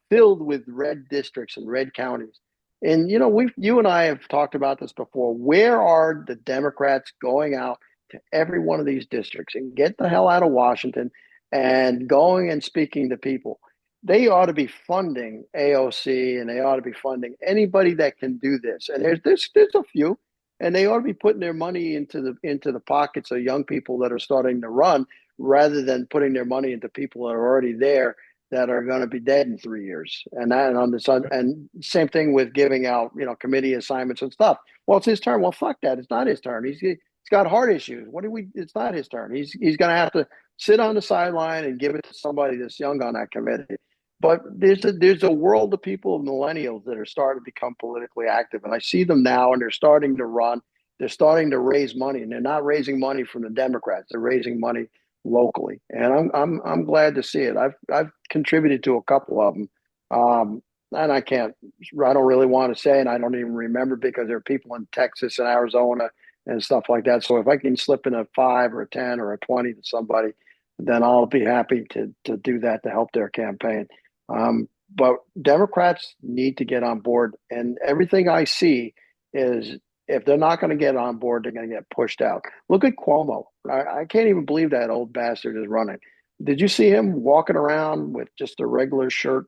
filled with red districts and red counties, and you and I have talked about this before. Where are the Democrats going out to every one of these districts and get the hell out of Washington and going and speaking to people? They ought to be funding AOC and they ought to be funding anybody that can do this. And there's a few, and they ought to be putting their money into the pockets of young people that are starting to run, rather than putting their money into people that are already there that are going to be dead in 3 years. And same thing with giving out committee assignments and stuff. Well, it's his turn. Well, fuck that. It's not his turn. He's got heart issues. What do we? It's not his turn. He's going to have to sit on the sideline and give it to somebody that's young on that committee. But there's a world of people, millennials, that are starting to become politically active, and I see them now, and they're starting to run. They're starting to raise money, and they're not raising money from the Democrats. They're raising money locally, and I'm glad to see it. I've contributed to a couple of them, and I don't really want to say, and I don't even remember because there are people in Texas and Arizona and stuff like that. So if I can slip in a 5 or a 10 or a 20 to somebody, then I'll be happy to do that to help their campaign. But Democrats need to get on board, and everything I see is if they're not going to get on board, they're going to get pushed out. Look at Cuomo. I can't even believe that old bastard is running. Did you see him walking around with just a regular shirt?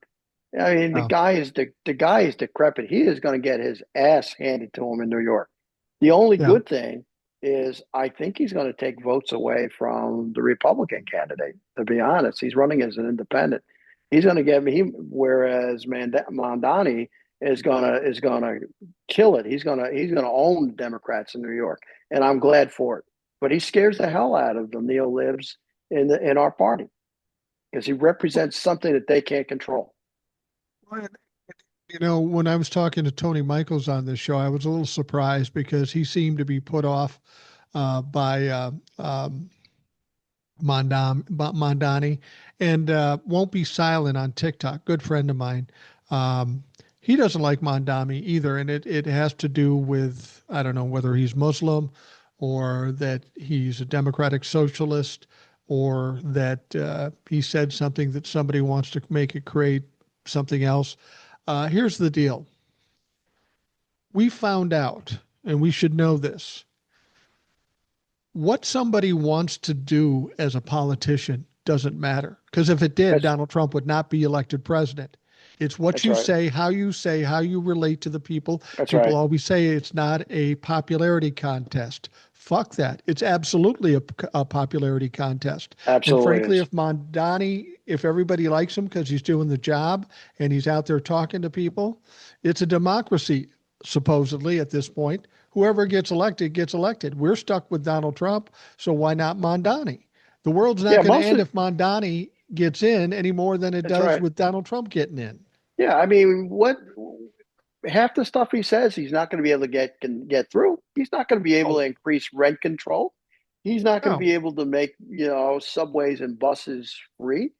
I mean, the no. guy is the guy is decrepit. He is going to get his ass handed to him in New York. The only Yeah. good thing is I think he's going to take votes away from the Republican candidate. To be honest, he's running as an independent. He's going to get me. Whereas Mondani is gonna kill it. He's gonna own the Democrats in New York, and I'm glad for it. But he scares the hell out of the neo-libs in our party because he represents something that they can't control. When I was talking to Tony Michaels on this show, I was a little surprised because he seemed to be put off by Mondani, and won't be silent on TikTok. Good friend of mine. Um, he doesn't like Mondani either, and it has to do with, I don't know whether he's Muslim or that he's a democratic socialist or that he said something that somebody wants to make it create something else. Here's the deal. We found out, and we should know this, what somebody wants to do as a politician doesn't matter. Because if it did, That's Donald Trump would not be elected president. It's what that's you right. say, how you relate to the people. That's People right. always say it's not a popularity contest. Fuck that. It's absolutely a popularity contest. And Absolutely frankly, is. if everybody likes him because he's doing the job and he's out there talking to people, it's a democracy, supposedly at this point. Whoever gets elected gets elected. We're stuck with Donald Trump, so why not Mondani? The world's not Yeah, going to most end of if Mondani gets in any more than it that's does right. with Donald Trump getting in. Yeah, I mean, what half the stuff he says he's not going to be able to get through. He's not going to be able to Oh, increase rent control. He's not going to no. be able to make subways and buses free.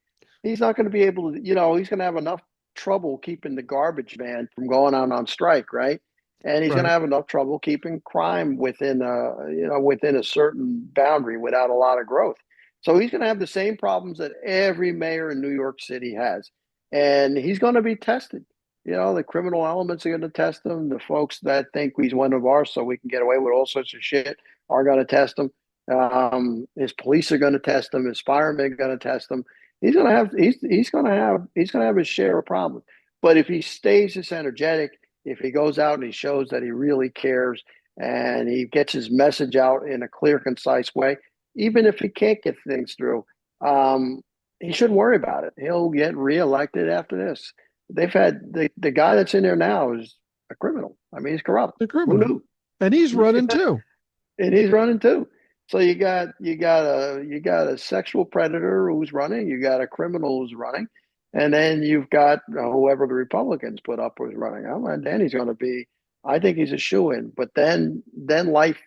he's not going to be able to, he's going to have enough trouble keeping the garbage man from going out on strike, right? And he's going to Right. have enough trouble keeping crime within a certain boundary without a lot of growth. So he's going to have the same problems that every mayor in New York City has. And he's going to be tested. The criminal elements are going to test him. The folks that think he's one of ours so we can get away with all sorts of shit are going to test him. His police are going to test him. His firemen are going to test him. He's gonna have his share of problems. But if he stays this energetic, if he goes out and he shows that he really cares and he gets his message out in a clear, concise way, even if he can't get things through, um, he shouldn't worry about it. He'll get reelected after this. They've had the guy that's in there now is a criminal. I mean, he's corrupt. The Who criminal. knew? And he's running too. And he's running too. So you got a sexual predator who's running, you got a criminal who's running, and then you've got whoever the Republicans put up who's running. Oh, and then he's going to be. I think he's a shoe in, but then life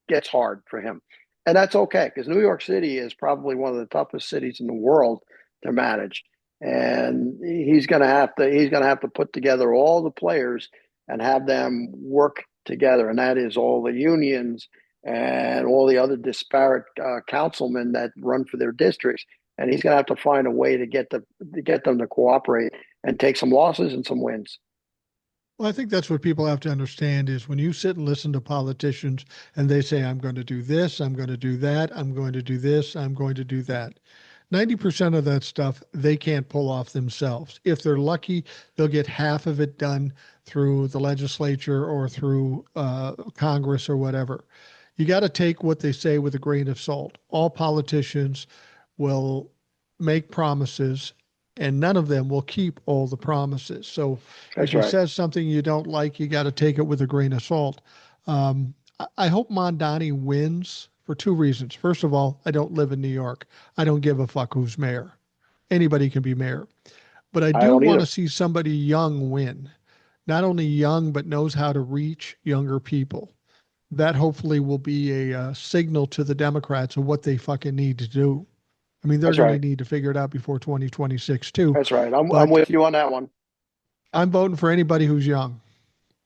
gets hard for him, and that's okay because New York City is probably one of the toughest cities in the world to manage, and he's going to have to put together all the players and have them work together, and that is all the unions and all the other disparate councilmen that run for their districts, and he's going to have to find a way to get them to cooperate and take some losses and some wins. Well, I think that's what people have to understand is when you sit and listen to politicians and they say, I'm going to do this, I'm going to do that, I'm going to do this, I'm going to do that. 90% of that stuff they can't pull off themselves. If they're lucky, they'll get half of it done through the legislature or through Congress or whatever. You got to take what they say with a grain of salt. All politicians will make promises and none of them will keep all the promises. So if That's he right. says something you don't like, you got to take it with a grain of salt. I hope Mondani wins for two reasons. First of all, I don't live in New York. I don't give a fuck who's mayor. Anybody can be mayor. But I I do don't want to either. see somebody young win. Not only young, but knows how to reach younger people. That hopefully will be a signal to the Democrats of what they fucking need to do. I mean, they're That's going to right. need to figure it out before 2026 too. That's right. I'm But with you on that one. I'm voting for anybody who's young.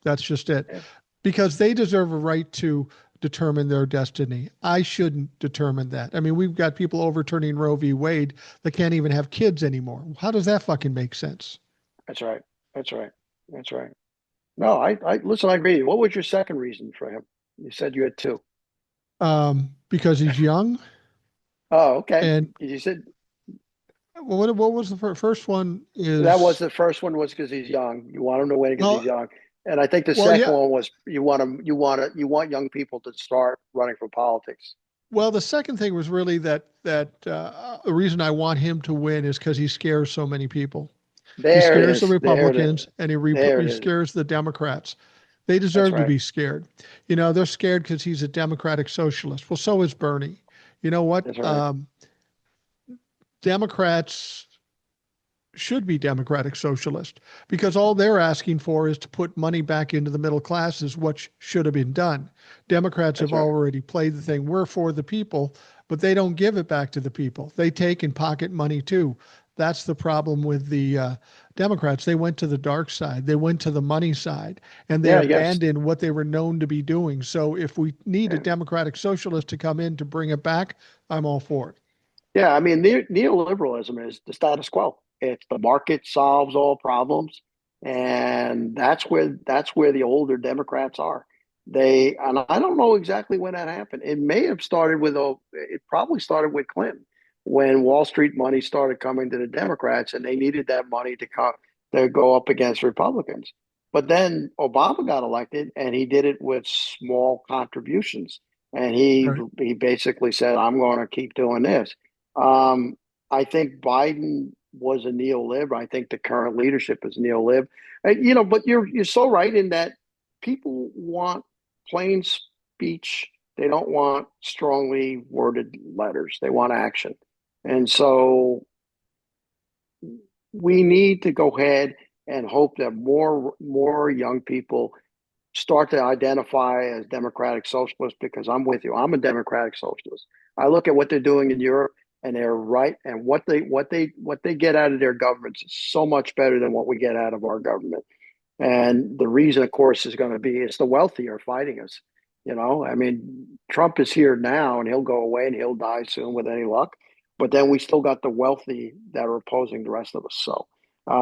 That's just it. Yeah, Because they deserve a right to determine their destiny. I shouldn't determine that. I mean, we've got people overturning Roe v. Wade that can't even have kids anymore. How does that fucking make sense? that's right. That's right. That's right. No, I listen. I agree. What was your second reason for him? You said you had two. Because he's young. Oh, okay. And You said what was the first one that was is, the first one was because he's young. You want him to win because he's well, young, and I think the well, second yeah. one was you want young people to start running for politics. Well, the second thing was really that the reason I want him to win is because he scares so many people. He There it scares the is. There it Republicans is. and There it he is. scares the Democrats. They That's deserve to right. be scared. You know, they're scared because he's a Democratic socialist. Well, so is Bernie. You know what? That's right. Democrats should be democratic socialist because all they're asking for is to put money back into the middle classes, what should have been done. Democrats have That's right. already played the thing. We're for the people, but they don't give it back to the people. They take and pocket money too. That's the problem with the Democrats. They went to the dark side. They went to the money side, and they Yeah. Yes. abandoned what they were known to be doing. So if we need a Yeah. democratic socialist to come in to bring it back, I'm all for it. Yeah, I mean, neoliberalism is the status quo. It's the market solves all problems, and that's where the older Democrats are. And I don't know exactly when that happened. It probably started with Clinton when Wall Street money started coming to the Democrats, and they needed that money to go up against Republicans. But then Obama got elected, and he did it with small contributions, and he Right. he basically said, "I'm going to keep doing this." Um, I think Biden was a neo-lib. I think the current leadership is neo-lib. But you're so right in that people want plain speech. They don't want strongly worded letters. They want action. And so we need to go ahead and hope that more young people start to identify as democratic socialists because I'm with you. I'm a democratic socialist. I look at what they're doing in Europe and they're right. And what they get out of their governments is so much better than what we get out of our government. And the reason, of course, is going to be it's the wealthy are fighting us. I mean, Trump is here now, and he'll go away, and he'll die soon with any luck. But then we still got the wealthy that are opposing the rest of us. So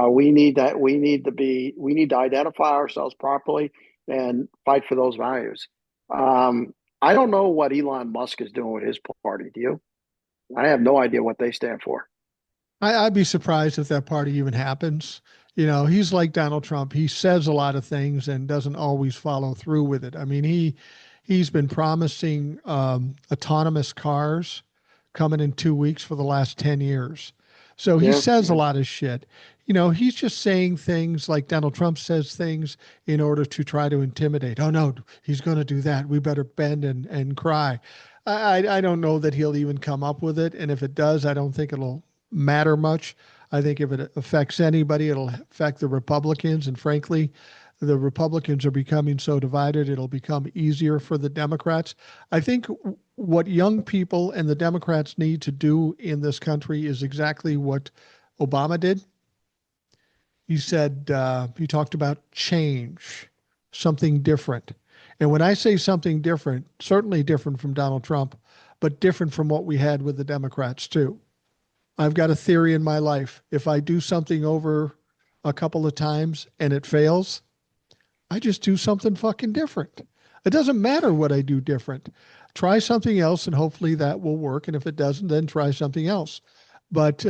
we need that. We need to identify ourselves properly and fight for those values. I don't know what Elon Musk is doing with his party. Do you? I have no idea what they stand for. I'd be surprised if that party even happens. He's like Donald Trump. He says a lot of things and doesn't always follow through with it. I mean, he's been promising autonomous cars coming in 2 weeks for the last 10 years. So he Yeah, says a yeah. lot of shit. He's just saying things like Donald Trump says things in order to try to intimidate. Oh no, he's going to do that. We better bend and cry. I don't know that he'll even come up with it. And if it does, I don't think it'll matter much. I think if it affects anybody, it'll affect the Republicans. And frankly, the Republicans are becoming so divided, it'll become easier for the Democrats. I think what young people and the Democrats need to do in this country is exactly what Obama did. He talked about change, something different. And when I say something different, certainly different from Donald Trump, but different from what we had with the Democrats too. I've got a theory in my life. If I do something over a couple of times and it fails, I just do something fucking different. It doesn't matter what I do different. Try something else and hopefully that will work. And if it doesn't, then try something else. But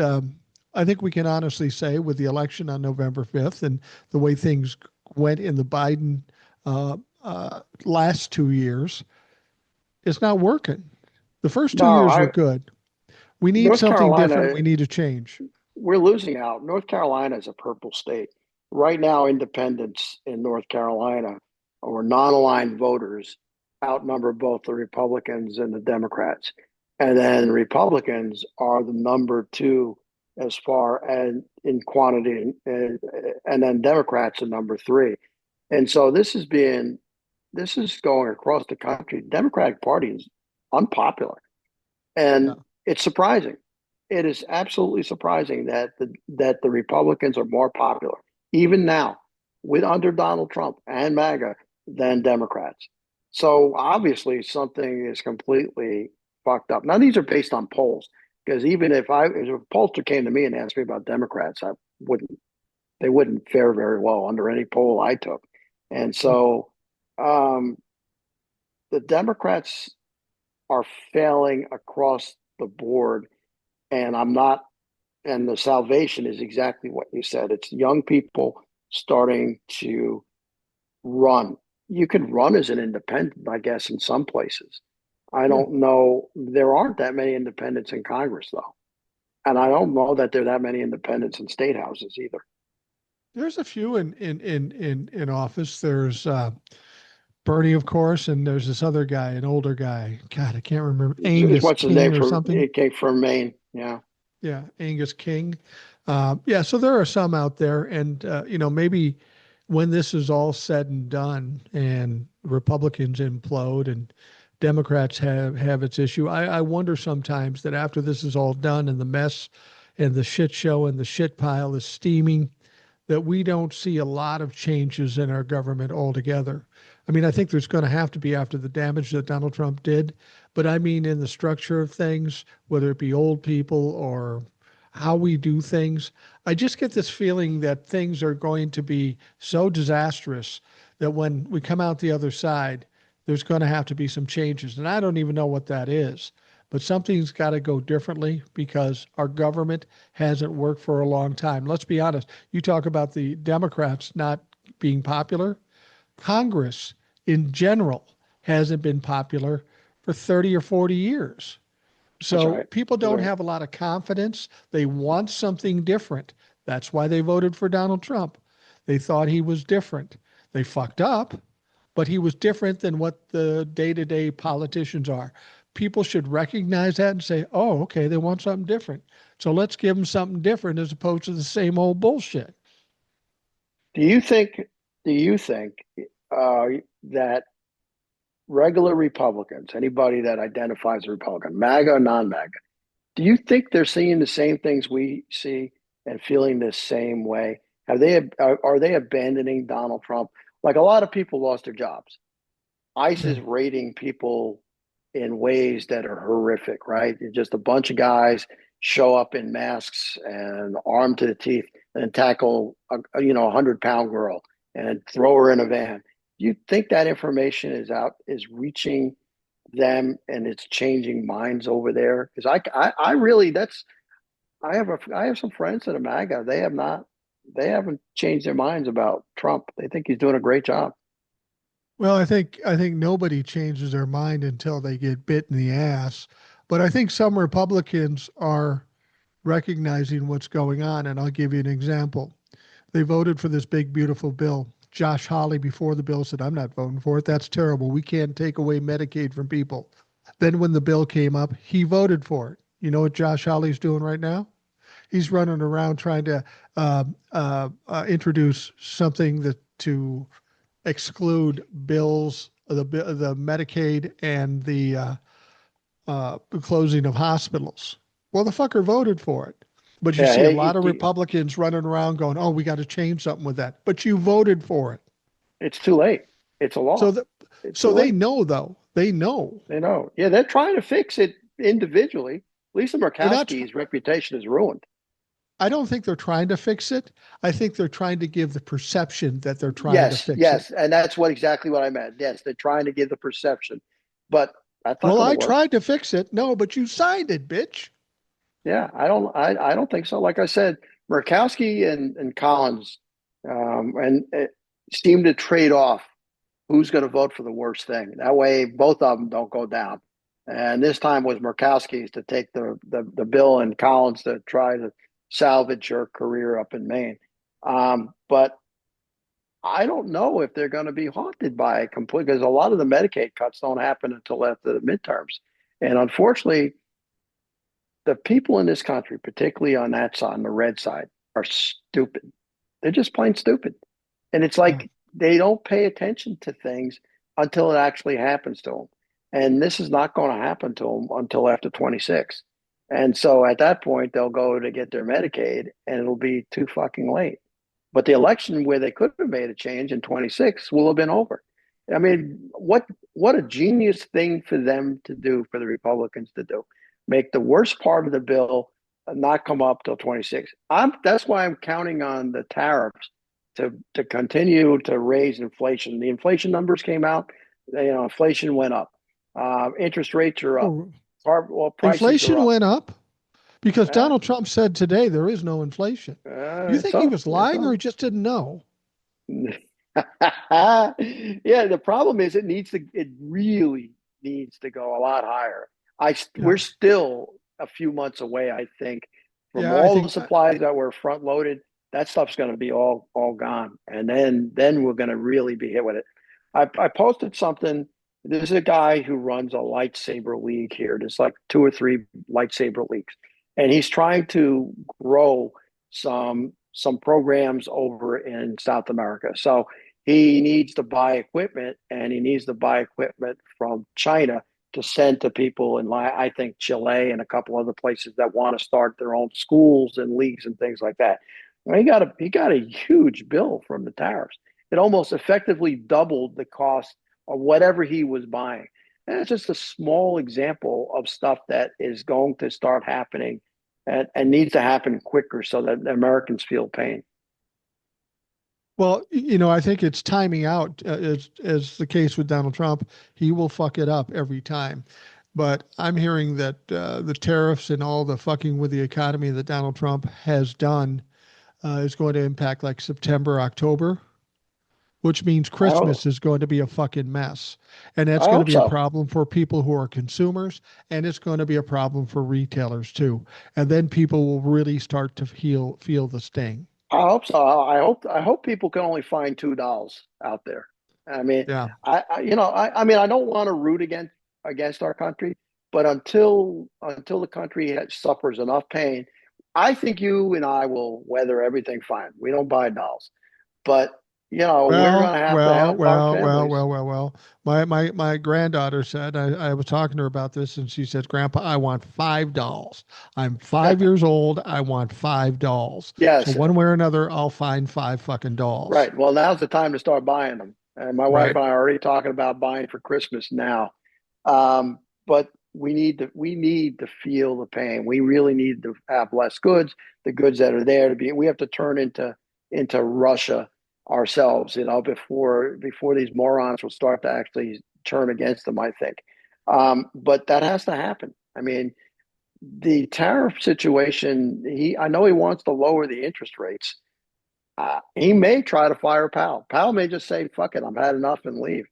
I think we can honestly say with the election on November 5th and the way things went in the Biden last 2 years, it's not working. The first two No, years were I good. We need North something different. Carolina, We need a change. we're losing out. North Carolina is a purple state. Right now, independents in North Carolina or non-aligned voters outnumber both the Republicans and the Democrats. And then Republicans are the number two as far as in quantity, and then Democrats are number three. And so this is going across the country. The Democratic Party is unpopular. Yeah. And it's surprising. It is absolutely surprising that the Republicans are more popular, even now, with under Donald Trump and MAGA, than Democrats. So obviously something is completely fucked up. Now these are based on polls, because even if a pollster came to me and asked me about Democrats, I wouldn't they wouldn't fare very well under any poll I took. And so um, the Democrats are failing across the board, and I'm not. And the salvation is exactly what you said. It's young people starting to run. You can run as an independent, I guess, in some places. I Yeah. don't know. There aren't that many independents in Congress, though. And I don't know that there are that many independents in state houses either. There's a few in office. There's Bernie, of course, and there's this other guy, an older guy. God, I can't remember. Angus What's his name King or from? something. It came from Maine. Yeah. Yeah, Angus King. Yeah, so there are some out there, and maybe when this is all said and done, and Republicans implode and Democrats have its issue, I wonder sometimes that after this is all done and the mess and the shit show and the shit pile is steaming, that we don't see a lot of changes in our government altogether. I mean, I think there's going to have to be after the damage that Donald Trump did, but I mean, in the structure of things, whether it be old people or how we do things, I just get this feeling that things are going to be so disastrous that when we come out the other side, there's going to have to be some changes. And I don't even know what that is, but something's got to go differently because our government hasn't worked for a long time. Let's be honest. You talk about the Democrats not being popular. Congress in general hasn't been popular for 30 or 40 years. That's So right. people That's don't right. have a lot of confidence. They want something different. That's why they voted for Donald Trump. They thought he was different. They fucked up, but he was different than what the day to day politicians are. People should recognize that and say, oh, okay, they want something different. So let's give them something different as opposed to the same old bullshit. Do you think? Do you think uh, that regular Republicans, anybody that identifies as a Republican, MAGA or non-MAGA, Do you think they're seeing the same things we see and feeling the same way? Are they abandoning Donald Trump? Like a lot of people lost their jobs. ICE Yeah. is raiding people in ways that are horrific, right? It's just a bunch of guys show up in masks and armed to the teeth and tackle a 100-pound girl and throw her in a van. Do you think that information is reaching them and it's changing minds over there? Because I really that's I have some friends that are MAGA. They haven't changed their minds about Trump. They think he's doing a great job. Well, I think nobody changes their mind until they get bit in the ass. But I think some Republicans are recognizing what's going on, and I'll give you an example. They voted for this big, beautiful bill. Josh Hawley, before the bill, said, I'm not voting for it. That's terrible. We can't take away Medicaid from people. Then, when the bill came up, he voted for it. You know what Josh Hawley's doing right now? He's running around trying to introduce something that to exclude bills, the Medicaid and the closing of hospitals. Well, the fucker voted for it. But you Yeah, see a lot of Republicans running around going, "Oh, we got to change something with that." But you voted for it, it's too late. It's a so law. that It's so too they late. know though. They know They know. Yeah, they're trying to fix it individually. Lisa they're not. Murkowski's reputation is ruined. I don't think they're trying to fix it. I think they're trying to give the perception that they're trying to Yes, fix it. yes, and that's what exactly what I meant. Yes, they're trying to give the perception, but that's not Well, going to I work. tried to fix it. No, but you signed it, bitch. Yeah, I don't think so. Like I said, Murkowski and Collins, and seem to trade off who's going to vote for the worst thing. That way, both of them don't go down. And this time was Murkowski's to take the bill and Collins to try to salvage her career up in Maine. But I don't know if they're going to be haunted by it completely because a lot of the Medicaid cuts don't happen until after the midterms. And unfortunately, the people in this country, particularly on that side, on the red side, are stupid. They're just plain stupid. And it's Yeah. like they don't pay attention to things until it actually happens to them. And this is not going to happen to them until after 26. And so at that point, they'll go to get their Medicaid and it'll be too fucking late. But the election where they could have made a change in 26 will have been over. I mean, what a genius thing for them to do, for the Republicans to do. Make the worst part of the bill not come up till 26. That's why I'm counting on the tariffs to continue to raise inflation. The inflation numbers came out, inflation went up. Interest rates are up. Oh, Well, prices are inflation up. went up because Yeah, Donald Trump said today there is no inflation. You it's think he up. was It's lying or up. he just didn't know? Yeah, the problem is it really needs to go a lot higher. Yeah. We're still a few months away, I think, from Yeah, I all the think supplies that were front loaded. That stuff's going to be all gone, and then we're going to really be hit with it. I posted something. There's a guy who runs a lightsaber league here. There's like two or three lightsaber leagues, and he's trying to grow some programs over in South America. So he needs to buy equipment, and he needs to buy equipment from China to send to people in, I think, Chile and a couple other places that want to start their own schools and leagues and things like that. Well, he got a huge bill from the tariffs. It almost effectively doubled the cost of whatever he was buying. And it's just a small example of stuff that is going to start happening and needs to happen quicker so that Americans feel pain. well, I think it's timing out as the case with Donald Trump. He will fuck it up every time. But I'm hearing that the tariffs and all the fucking with the economy that Donald Trump has done is going to impact like September, October, which means I hope, Christmas is going to be a fucking mess. And that's I going to hope be a so. problem for people who are consumers, and it's going to be a problem for retailers too. And then people will really start to feel the sting. I hope so. I hope people can only find $2 out there. I mean, Yeah. I mean, I don't want to root against our country, but until the country suffers enough pain, I think you and I will weather everything fine. We don't buy dolls, but we're going Well, to have to well, help our well, well, families. well, well, well. My granddaughter said I was talking to her about this, and she said, "Grandpa, I want $5. I'm 5 years old. I want $5. So Yes, one way or another, I'll find five fucking dolls." right. Well, now's the time to start buying them. And my wife Right. and I are already talking about buying for Christmas now. But we need to feel the pain. We really need to have less goods. The goods that are there to be, we have to turn into Russia ourselves, before these morons will start to actually turn against them, I think. But that has to happen. I mean, the tariff situation, I know he wants to lower the interest rates. He may try to fire Powell. Powell may just say, fuck it, I've had enough and leave.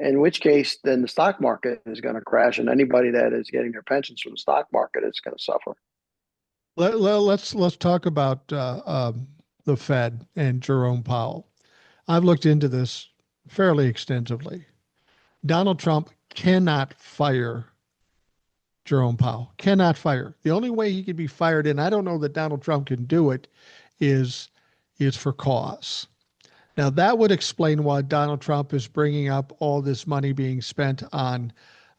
In which case, then the stock market is going to crash, and anybody that is getting their pensions from the stock market is going to suffer. Let's talk about the Fed and Jerome Powell. I've looked into this fairly extensively. Donald Trump cannot fire Jerome Powell. Cannot fire. The only way he could be fired, and I don't know that Donald Trump can do it, is is for cause. Now that would explain why Donald Trump is bringing up all this money being spent on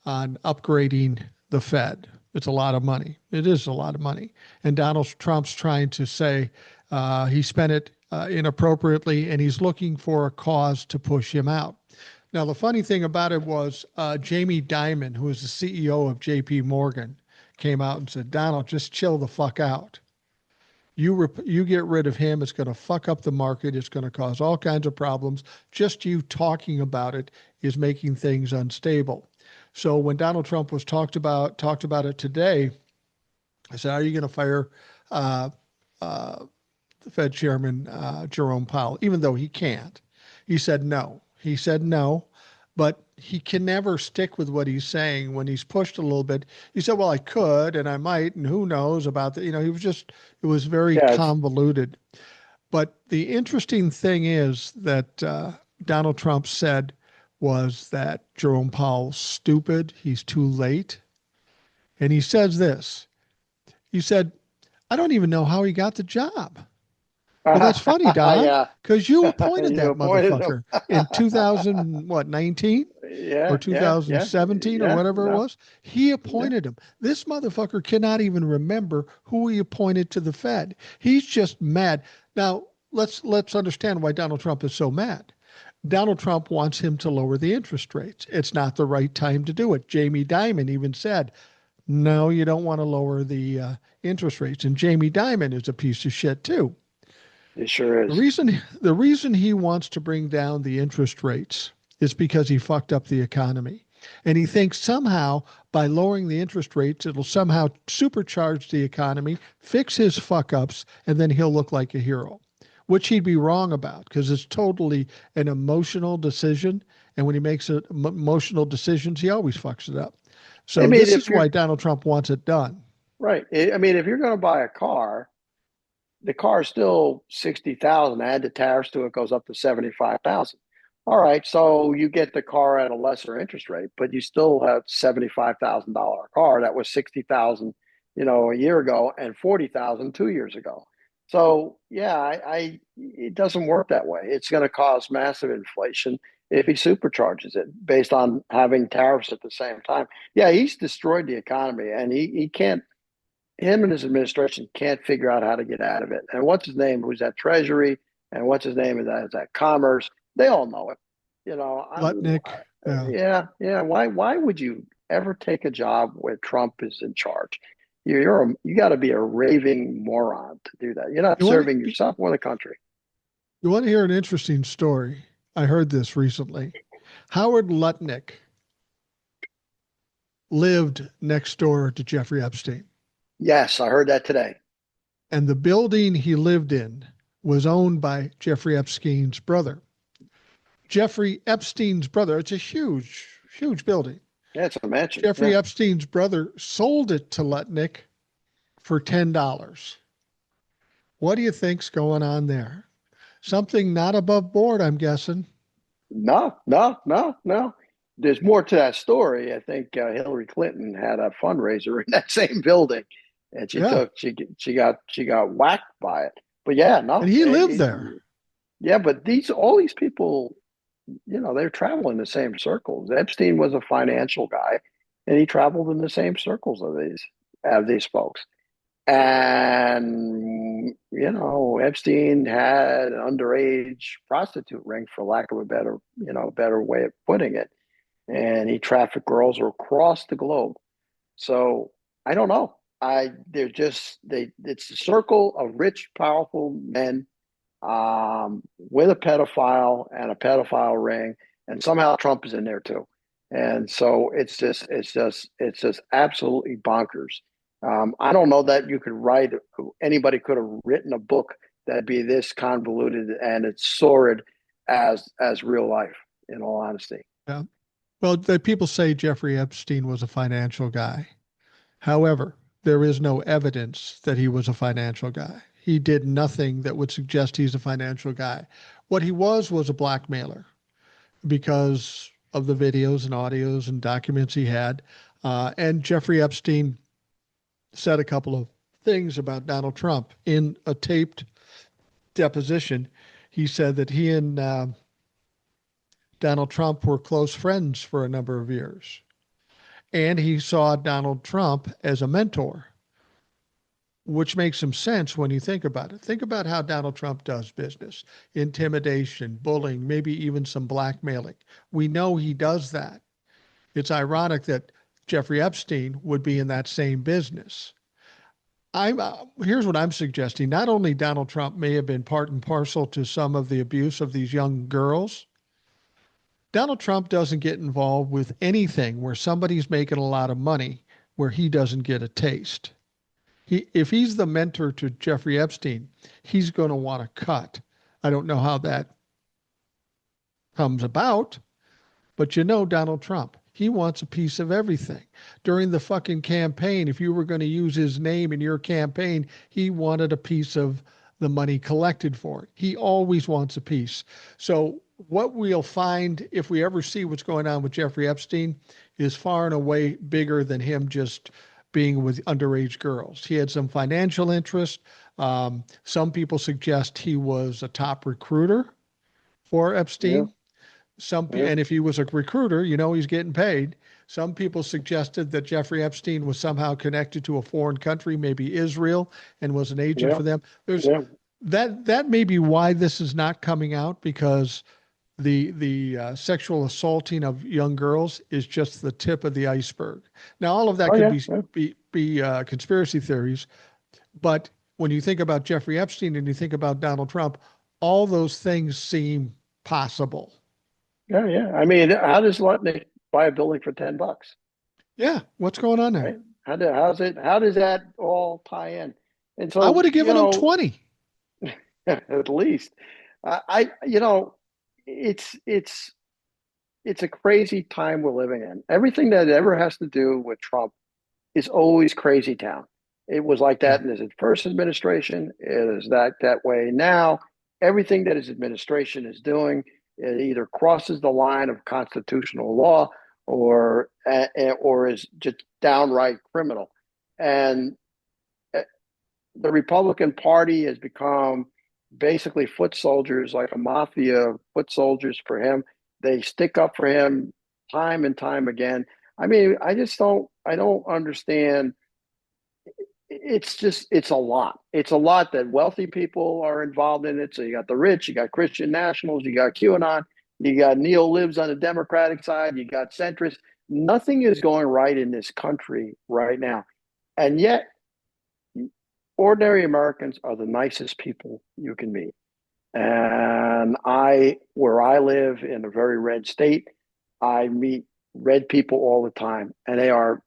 upgrading the Fed. It's a lot of money. It is a lot of money, and Donald Trump's trying to say he spent it inappropriately, and he's looking for a cause to push him out. Now, the funny thing about it was Jamie Dimon, who is the CEO of JP Morgan, came out and said, Donald, just chill the fuck out. You get rid of him, it's going to fuck up the market. It's going to cause all kinds of problems. Just you talking about it is making things unstable. So when Donald Trump was talked about it today, I said, "Are you going to fire uh, uh, the Fed Chairman Jerome Powell, even though he can't?" He said no. He said no, but he can never stick with what he's saying when he's pushed a little bit. He said, "Well, I could and I might, and who knows about that." It was very Yeah, it's convoluted. But the interesting thing is that Donald Trump said was that Jerome Powell's stupid. He's too late. And he says this. He said, I don't even know how he got the job. Well, that's funny, Don, yeah, because you appointed you that appointed him. motherfucker in 2000, what, 19 or Yeah, 2017 or yeah. whatever it No, was. He yeah. appointed him. This motherfucker cannot even remember who he appointed to the Fed. He's just mad. Now, let's understand why Donald Trump is so mad. Donald Trump wants him to lower the interest rates. It's not the right time to do it. Jamie Dimon even said, no, you don't want to lower the interest rates. And Jamie Dimon is a piece of shit too. It sure The is. reason the reason he wants to bring down the interest rates is because he fucked up the economy. And he thinks somehow by lowering the interest rates, it'll somehow supercharge the economy, fix his fuck ups, and then he'll look like a hero, which he'd be wrong about because it's totally an emotional decision. And when he makes emotional decisions, he always fucks it up. I So mean, this if is why you're Donald Trump wants it done. right, I mean, if you're going to buy a car, the car is still 60,000. Add the tariffs to it, goes up to 75,000. All right, so you get the car at a lesser interest rate, but you still have $75,000 car that was 60,000, a year ago, and 40,000 2 years ago. So yeah, I it doesn't work that way. It's going to cause massive inflation if he supercharges it based on having tariffs at the same time. Yeah, he's destroyed the economy, and he can't him and his administration can't figure out how to get out of it. And what's his name, who's at Treasury, and what's his name is at Commerce, they all know it. You know, Lutnick, yeah. yeah. Why would you ever take a job where Trump is in charge? You got to be a raving moron to do that. You're not You want serving to, yourself or the country. you want to hear an interesting story? I heard this recently. Howard Lutnick lived next door to Jeffrey Epstein, Yes, I heard that today. and the building he lived in was owned by Jeffrey Epstein's brother. Jeffrey Epstein's brother, it's a huge building. Yeah, it's a mansion. Jeffrey Yeah. Epstein's brother sold it to Lutnick for $10. What do you think's going on there? Something not above board, I'm guessing. No. There's more to that story. I think Hillary Clinton had a fundraiser in that same building, and Yeah. she got whacked by it. But yeah, And no, he lived there. Yeah, but all these people, they're traveling the same circles. Epstein was a financial guy, and he traveled in the same circles of these folks. And Epstein had an underage prostitute ring, for lack of a better way of putting it, and he trafficked girls across the globe. So I don't know. They're just they. It's a circle of rich, powerful men with a pedophile and a pedophile ring, and somehow Trump is in there too. And so it's just absolutely bonkers. I don't know that you could write. Anybody could have written a book that'd be this convoluted and it's sordid as real life. In all honesty, Yeah. Well, the people say Jeffrey Epstein was a financial guy. However, there is no evidence that he was a financial guy. He did nothing that would suggest he's a financial guy. What he was a blackmailer because of the videos and audios and documents he had. And Jeffrey Epstein said a couple of things about Donald Trump in a taped deposition. He said that he and Donald Trump were close friends for a number of years. And he saw Donald Trump as a mentor, which makes some sense when you think about it. Think about how Donald Trump does business: intimidation, bullying, maybe even some blackmailing. We know he does that. It's ironic that Jeffrey Epstein would be in that same business. Here's what I'm suggesting. Not only Donald Trump may have been part and parcel to some of the abuse of these young girls, Donald Trump doesn't get involved with anything where somebody's making a lot of money where he doesn't get a taste. If he's the mentor to Jeffrey Epstein, he's going to want to cut. I don't know how that comes about, but Donald Trump, he wants a piece of everything. During the fucking campaign, if you were going to use his name in your campaign, he wanted a piece of the money collected for it. He always wants a piece. So, what we'll find if we ever see what's going on with Jeffrey Epstein is far and away bigger than him just being with underage girls. He had some financial interest. Some people suggest he was a top recruiter for yeah, Epstein. yeah, And if he was a recruiter, he's getting paid. Some people suggested that Jeffrey Epstein was somehow connected to a foreign country, maybe Israel, and was an agent yeah, for them. There's yeah. that may be why this is not coming out, because the sexual assaulting of young girls is just the tip of the iceberg. Now, all of that Oh could yeah, yeah. be conspiracy theories, but when you think about Jeffrey Epstein and you think about Donald Trump, all those things seem possible. Yeah, yeah. I mean, how does Lutnick buy a building for $10? Yeah, what's going on there? Right? How does that all tie in? And I would so, have given him 20. at least it's it's a crazy time we're living in. Everything that ever has to do with Trump is always crazy town. It was like Yeah. that in his first administration. It is that way now. Everything that his administration is doing, it either crosses the line of constitutional law or is just downright criminal. And the Republican Party has become basically foot soldiers, like a mafia foot soldiers for him. They stick up for him time and time again. I mean, I don't understand. It's a lot. It's a lot that wealthy people are involved in it. So you got the rich, you got Christian nationals, you got QAnon, you got neo-libs on the Democratic side, you got centrists. Nothing is going right in this country right now. And yet, ordinary Americans are the nicest people you can meet. And where I live in a very red state, I meet red people all the time, and they are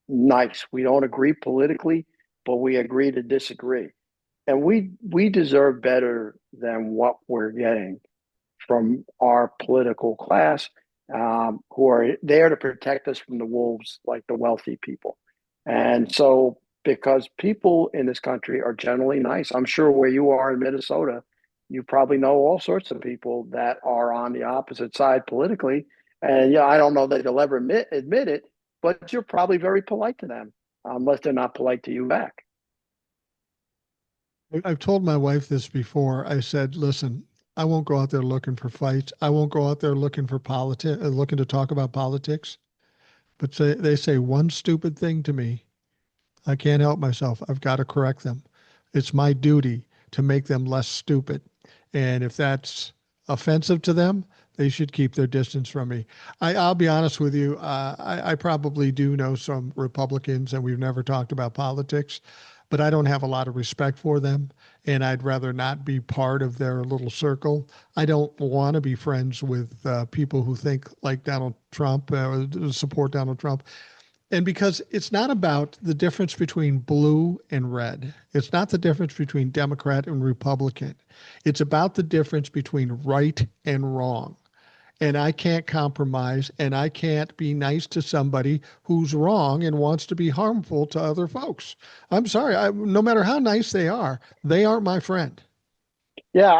nice. We don't agree politically, but we agree to disagree. And we deserve better than what we're getting from our political class, who are there to protect us from the wolves, like the wealthy people. And so, because people in this country are generally nice, I'm sure where you are in Minnesota, you probably know all sorts of people that are on the opposite side politically. And yeah, I don't know that they'll ever admit it, but you're probably very polite to them, unless they're not polite to you back. I've told my wife this before. I said, listen, I won't go out there looking for fights. I won't go out there looking for looking to talk about politics. But they say one stupid thing to me. I can't help myself. I've got to correct them. It's my duty to make them less stupid. And if that's offensive to them, they should keep their distance from me. I'll be honest with you. I probably do know some Republicans, and we've never talked about politics, but I don't have a lot of respect for them, and I'd rather not be part of their little circle. I don't want to be friends with people who think like Donald Trump, support Donald Trump. And because it's not about the difference between blue and red, it's not the difference between Democrat and Republican. It's about the difference between right and wrong. And I can't compromise and I can't be nice to somebody who's wrong and wants to be harmful to other folks. I'm sorry, no matter how nice they aren't my friend. Yeah,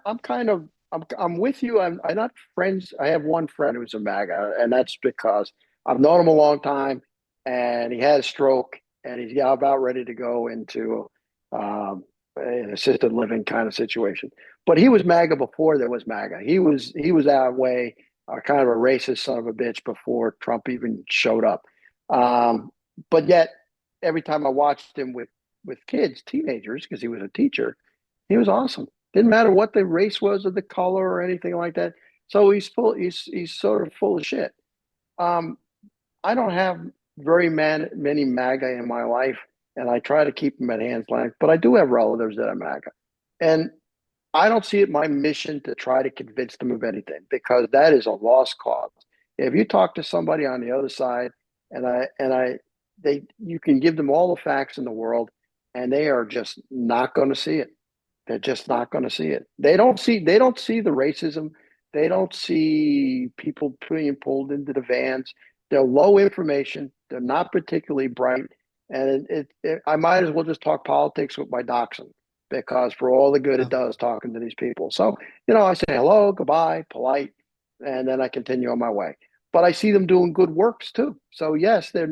I'm kind of I'm with you. I'm not friends. I have one friend who's a MAGA, and that's because I've known him a long time, and he had a stroke, and he's about ready to go into an assisted living kind of situation. But he was MAGA before there was MAGA. He was that way, kind of a racist son of a bitch before Trump even showed up. Um, but yet, every time I watched him with kids, teenagers, because he was a teacher, he was awesome. Didn't matter what the race was or the color or anything like that. So he's full. He's sort of full of shit. Um, I don't have many MAGA in my life, and I try to keep them at hand's length. But I do have relatives that are MAGA, and I don't see it my mission to try to convince them of anything because that is a lost cause. If you talk to somebody on the other side, they you can give them all the facts in the world, and they are just not going to see it. They're just not going to see it. They don't see the racism. They don't see people being pulled into the vans. They're low information. They're not particularly bright. And I might as well just talk politics with my dachshund because for all the good it Yeah. does talking to these people. So, I say hello, goodbye, polite, and then I continue on my way. But I see them doing good works too. So yes, they're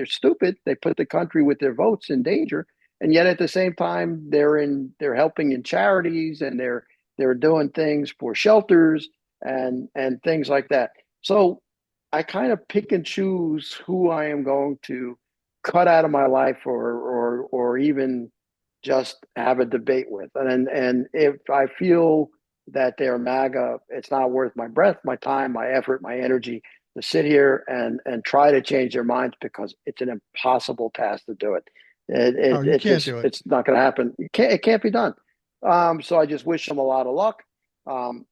stupid. They put the country with their votes in danger, and yet at the same time they're helping in charities, and they're doing things for shelters and things like that. So I kind of pick and choose who I am going to cut out of my life, or even just have a debate with. And if I feel that they're MAGA, it's not worth my breath, my time, my effort, my energy to sit here and try to change their minds because it's an impossible task to do it. Oh, you It can't just do it. it's not going to happen. It can't be done. So I just wish them a lot of luck. Um,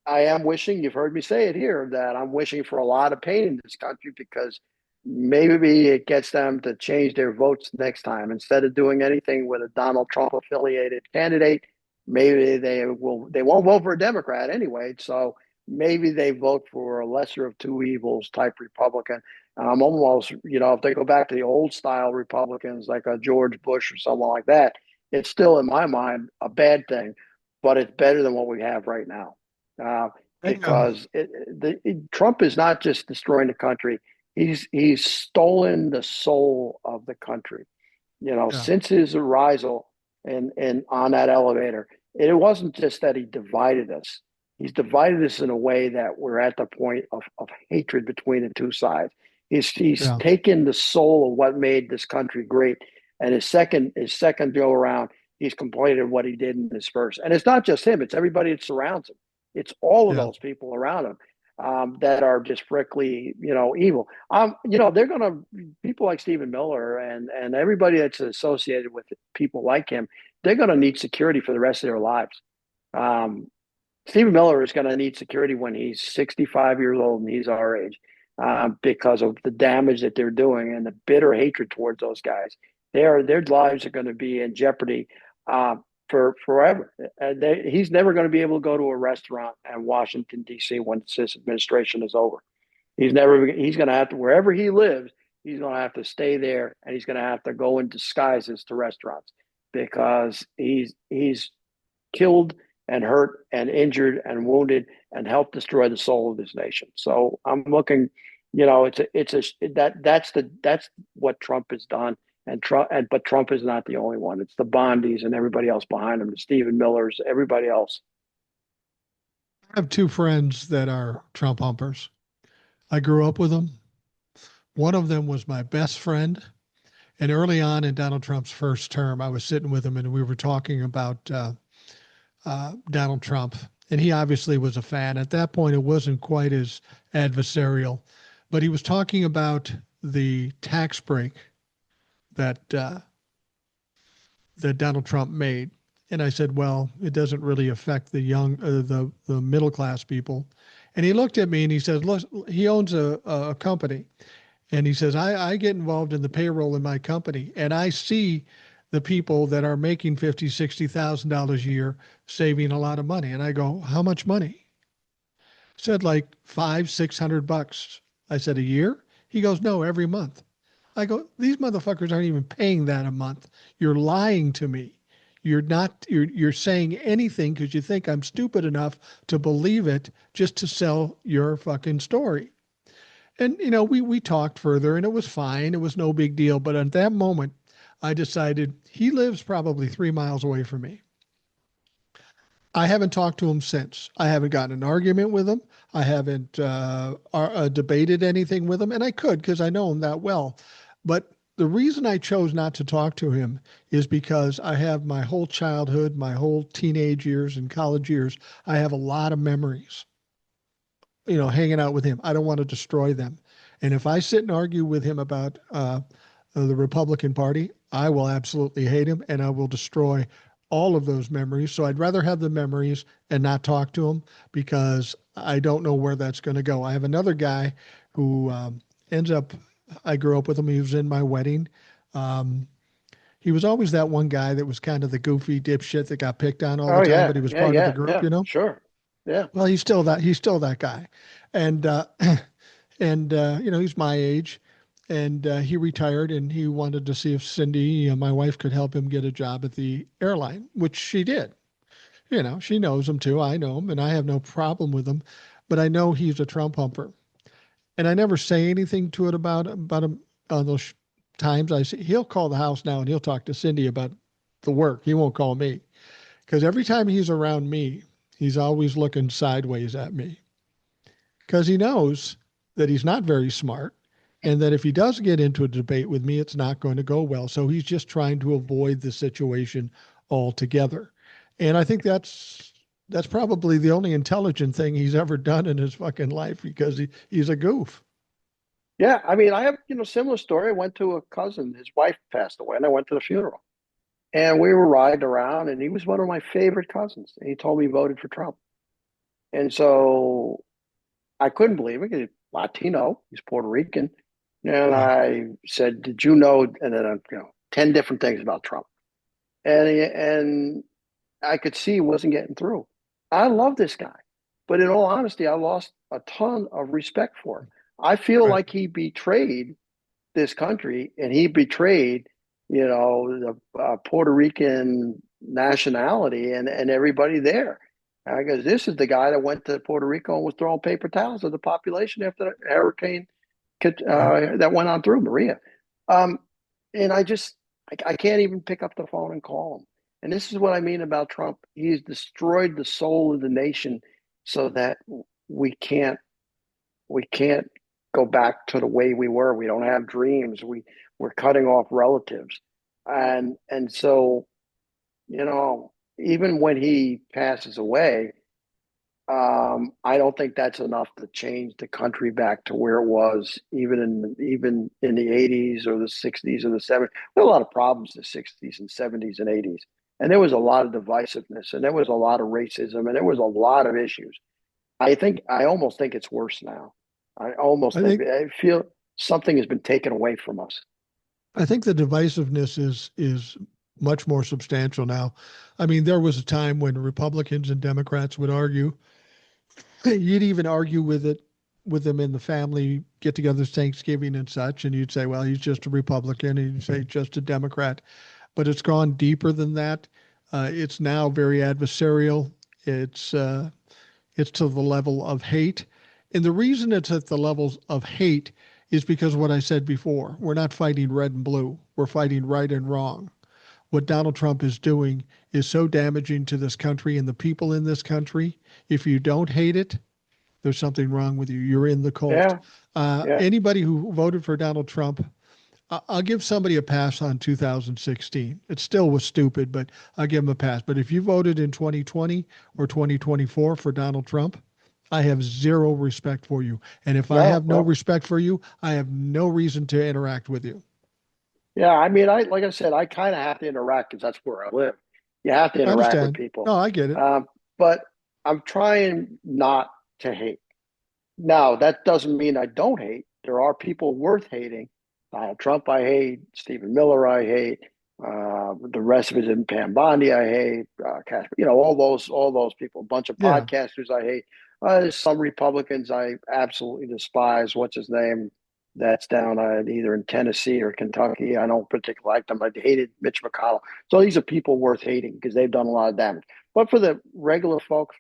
I am wishing, you've heard me say it here, that I'm wishing for a lot of pain in this country because maybe it gets them to change their votes next time. Instead of doing anything with a Donald Trump affiliated candidate, maybe they won't vote for a Democrat anyway. So maybe they vote for a lesser of two evils type Republican. I'm almost, if they go back to the old style Republicans like a George Bush or someone like that, it's still in my mind a bad thing, but it's better than what we have right now. Uh, Bingo. because Trump is not just destroying the country; he's stolen the soul of the country. Yeah. Since his arrival and on that elevator, it wasn't just that he divided us. He's divided us in a way that we're at the point of hatred between the two sides. He's Yeah. taken the soul of what made this country great, and his second go around, he's completed what he did in his first. And it's not just him; it's everybody that surrounds him. It's all of Yeah. those people around him that are just frickly, evil. They're going to people like Stephen Miller and everybody that's associated with people like him. They're going to need security for the rest of their lives. Um, Stephen Miller is going to need security when he's 65 years old and he's our age because of the damage that they're doing and the bitter hatred towards those guys. Their lives are going to be in jeopardy uh, for forever. He's never going to be able to go to a restaurant in Washington D.C. once this administration is over. He's going to have to, wherever he lives, he's going to have to stay there, and he's going to have to go in disguises to restaurants because he's killed and hurt and injured and wounded and helped destroy the soul of this nation. So I'm looking, that's what Trump has done. But Trump is not the only one. It's the Bondis and everybody else behind him, the Stephen Millers, everybody else. I have two friends that are Trump humpers. I grew up with them. One of them was my best friend. And early on in Donald Trump's first term, I was sitting with him and we were talking about Donald Trump. And he obviously was a fan. At that point, it wasn't quite as adversarial, but he was talking about the tax break that that Donald Trump made. And I said, well, it doesn't really affect the young, the middle class people. And he looked at me and he says, look, he owns a company. And he says, I get involved in the payroll in my company and I see the people that are making 50, $60,000 a year saving a lot of money. And I go, how much money? Said like five, $600. I said, a year? He goes, no, every month. I go, these motherfuckers aren't even paying that a month. You're lying to me. You're saying anything because you think I'm stupid enough to believe it just to sell your fucking story. And we talked further and it was fine. It was no big deal. But at that moment, I decided he lives probably 3 miles away from me. I haven't talked to him since. I haven't gotten an argument with him. I haven't debated anything with him, and I could because I know him that well. But the reason I chose not to talk to him is because I have my whole childhood, my whole teenage years and college years. I have a lot of memories, hanging out with him. I don't want to destroy them. And if I sit and argue with him about the Republican Party, I will absolutely hate him and I will destroy all of those memories. So I'd rather have the memories and not talk to him because I don't know where that's going to go. I have another guy who ends up, I grew up with him. He was in my wedding. Um, he was always that one guy that was kind of the goofy dipshit that got picked on all the Oh time, yeah, but he was yeah, part of the yeah, group, yeah, sure, yeah. Well, he's still that guy. And and he's my age, and he retired, and he wanted to see if Cindy, my wife, could help him get a job at the airline, which she did. She knows him too. I know him, and I have no problem with him, but I know he's a Trump humper, and I never say anything to it about him on those times. I see he'll call the house now, and he'll talk to Cindy about the work. He won't call me because every time he's around me, he's always looking sideways at me because he knows that he's not very smart and that if he does get into a debate with me, it's not going to go well. So he's just trying to avoid the situation altogether. And I think that's probably the only intelligent thing he's ever done in his fucking life because he's a goof. Yeah, I mean, I have, similar story. I went to a cousin, his wife passed away, and I went to the funeral. And we were riding around, and he was one of my favorite cousins. And he told me he voted for Trump. And so I couldn't believe it. He's Latino, he's Puerto Rican. And Yeah. I said, "Did you know?" And then, 10 different things about Trump. And I could see he wasn't getting through. I love this guy. But in all honesty, I lost a ton of respect for him. I feel Right. like he betrayed this country and he betrayed, the Puerto Rican nationality and everybody there. Because this is the guy that went to Puerto Rico and was throwing paper towels at the population after the hurricane Right. that went on through Maria. Um, and I can't even pick up the phone and call him. And this is what I mean about Trump. He's destroyed the soul of the nation so that we can't we can't go back to the way we were. We don't have dreams. We're cutting off relatives. And so, even when he passes away, I don't think that's enough to change the country back to where it was, even in the 80s or the 60s or the 70s. There were a lot of problems in the 60s and 70s and 80s, and there was a lot of divisiveness, and there was a lot of racism, and there was a lot of issues. I almost think it's worse now. I think I feel something has been taken away from us. I think the divisiveness is much more substantial now. I mean, there was a time when Republicans and Democrats would argue. You'd even argue with them in the family get-togethers, Thanksgiving and such, and you'd say, "Well, he's just a Republican," and you'd say, "Just a Democrat." But it's gone deeper than that. It's now very adversarial. It's to the level of hate, and the reason it's at the levels of hate is because what I said before. We're not fighting red and blue. We're fighting right and wrong. what Donald Trump is doing is so damaging to this country and the people in this country. If you don't hate it, there's something wrong with you. You're in the cult. Yeah, yeah, Anybody who voted for Donald Trump, I'll give somebody a pass on 2016. It still was stupid, but I'll give them a pass. But if you voted in 2020 or 2024 for Donald Trump, I have zero respect for you. And if I no, have no well, respect for you, I have no reason to interact with you. yeah. I mean, I like I said, I kind of have to interact because that's where I live. You have to I interact with understand. people, No, I get it. but I'm trying not to hate. Now, that doesn't mean I don't hate. There are people worth hating. Donald Trump, I hate. Stephen Miller, I hate. The rest of it in Pam Bondi, I hate. Cash, all those people. A bunch of Yeah. podcasters, I hate. There's some Republicans I absolutely despise. What's his name? That's down either in Tennessee or Kentucky. I don't particularly like them. I hated Mitch McConnell. So these are people worth hating because they've done a lot of damage. But for the regular folks,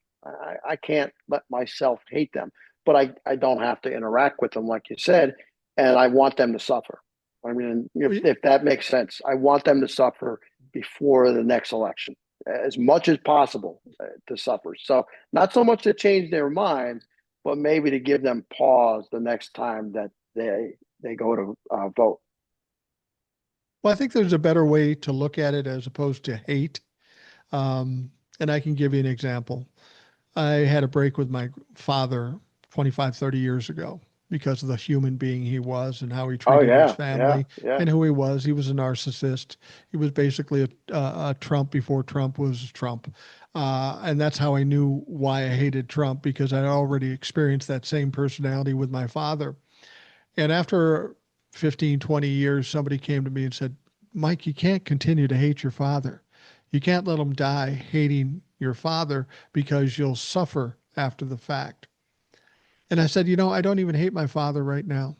I can't let myself hate them, but I don't have to interact with them like you said, and I want them to suffer. I mean, if that makes sense, I want them to suffer before the next election as much as possible to suffer. So not so much to change their minds, but maybe to give them pause the next time that they go to vote. Well, I think there's a better way to look at it as opposed to hate. And I can give you an example. I had a break with my father 25, 30 years ago because of the human being he was and how he Oh treated his yeah, yeah, family yeah. and who he was. He was a narcissist. He was basically a Trump before Trump was Trump. And that's how I knew why I hated Trump because I'd already experienced that same personality with my father. And after 15, 20 years, somebody came to me and said, Mike, you can't continue to hate your father. You can't let him die hating your father because you'll suffer after the fact. And I said, I don't even hate my father right now.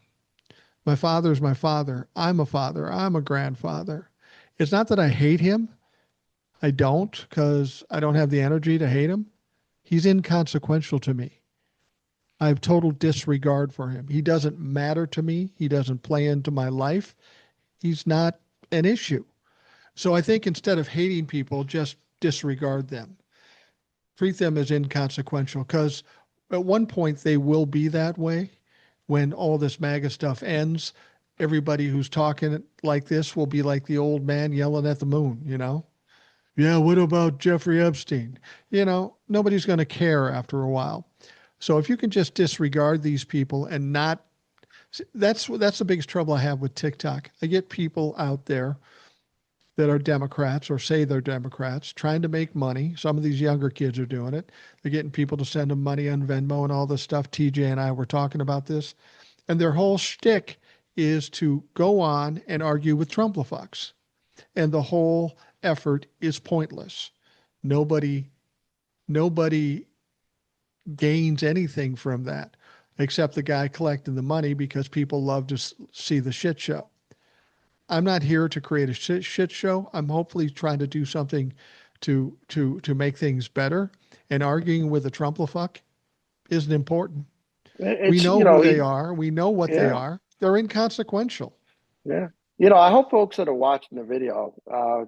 My father's my father. I'm a father. I'm a grandfather. It's not that I hate him. I don't because I don't have the energy to hate him. He's inconsequential to me. I have total disregard for him. He doesn't matter to me. He doesn't play into my life. He's not an issue. So I think instead of hating people, just disregard them. Treat them as inconsequential because at one point they will be that way. When all this MAGA stuff ends, everybody who's talking like this will be like the old man yelling at the moon. Yeah, what about Jeffrey Epstein? Nobody's going to care after a while. So if you can just disregard these people and not, that's the biggest trouble I have with TikTok. I get people out there that are Democrats or say they're Democrats trying to make money. Some of these younger kids are doing it. They're getting people to send them money on Venmo and all this stuff. TJ and I were talking about this. And their whole shtick is to go on and argue with Trumplafucks. And the whole effort is pointless. Nobody, nobody gains anything from that except the guy collecting the money because people love to see the shit show. I'm not here to create a shit show. I'm hopefully trying to do something to make things better. And arguing with a Trumplafuck isn't important. We It's know who they are. We know what they yeah. are. They're inconsequential. Yeah. I hope folks that are watching the video,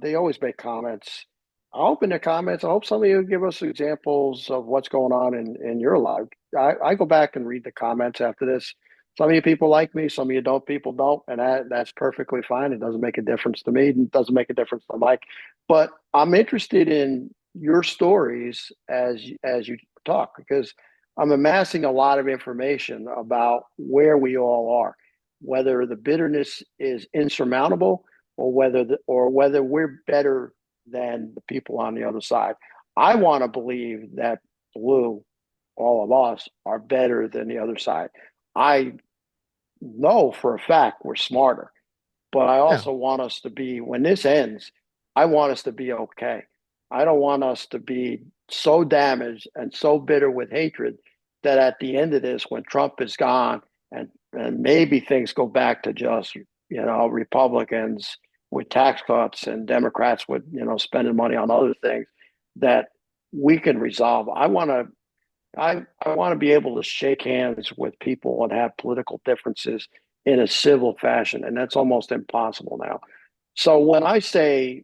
they always make comments. I hope in the comments, I hope some of you give us examples of what's going on in your life. I go back and read the comments after this. Some of you people like me, some of you don't, people don't, and that's perfectly fine. It doesn't make a difference to me. It doesn't make a difference to Mike. But I'm interested in your stories as you talk because I'm amassing a lot of information about where we all are, whether the bitterness is insurmountable or whether we're better than the people on the other side. I want to believe that blue, all of us, are better than the other side. I know for a fact we're smarter, but I Yeah. also want us to be, when this ends, I want us to be okay. I don't want us to be so damaged and so bitter with hatred that at the end of this, when Trump is gone and maybe things go back to just, Republicans with tax cuts and Democrats with, spending money on other things that we can resolve. I want to be able to shake hands with people and have political differences in a civil fashion, and that's almost impossible now. So when I say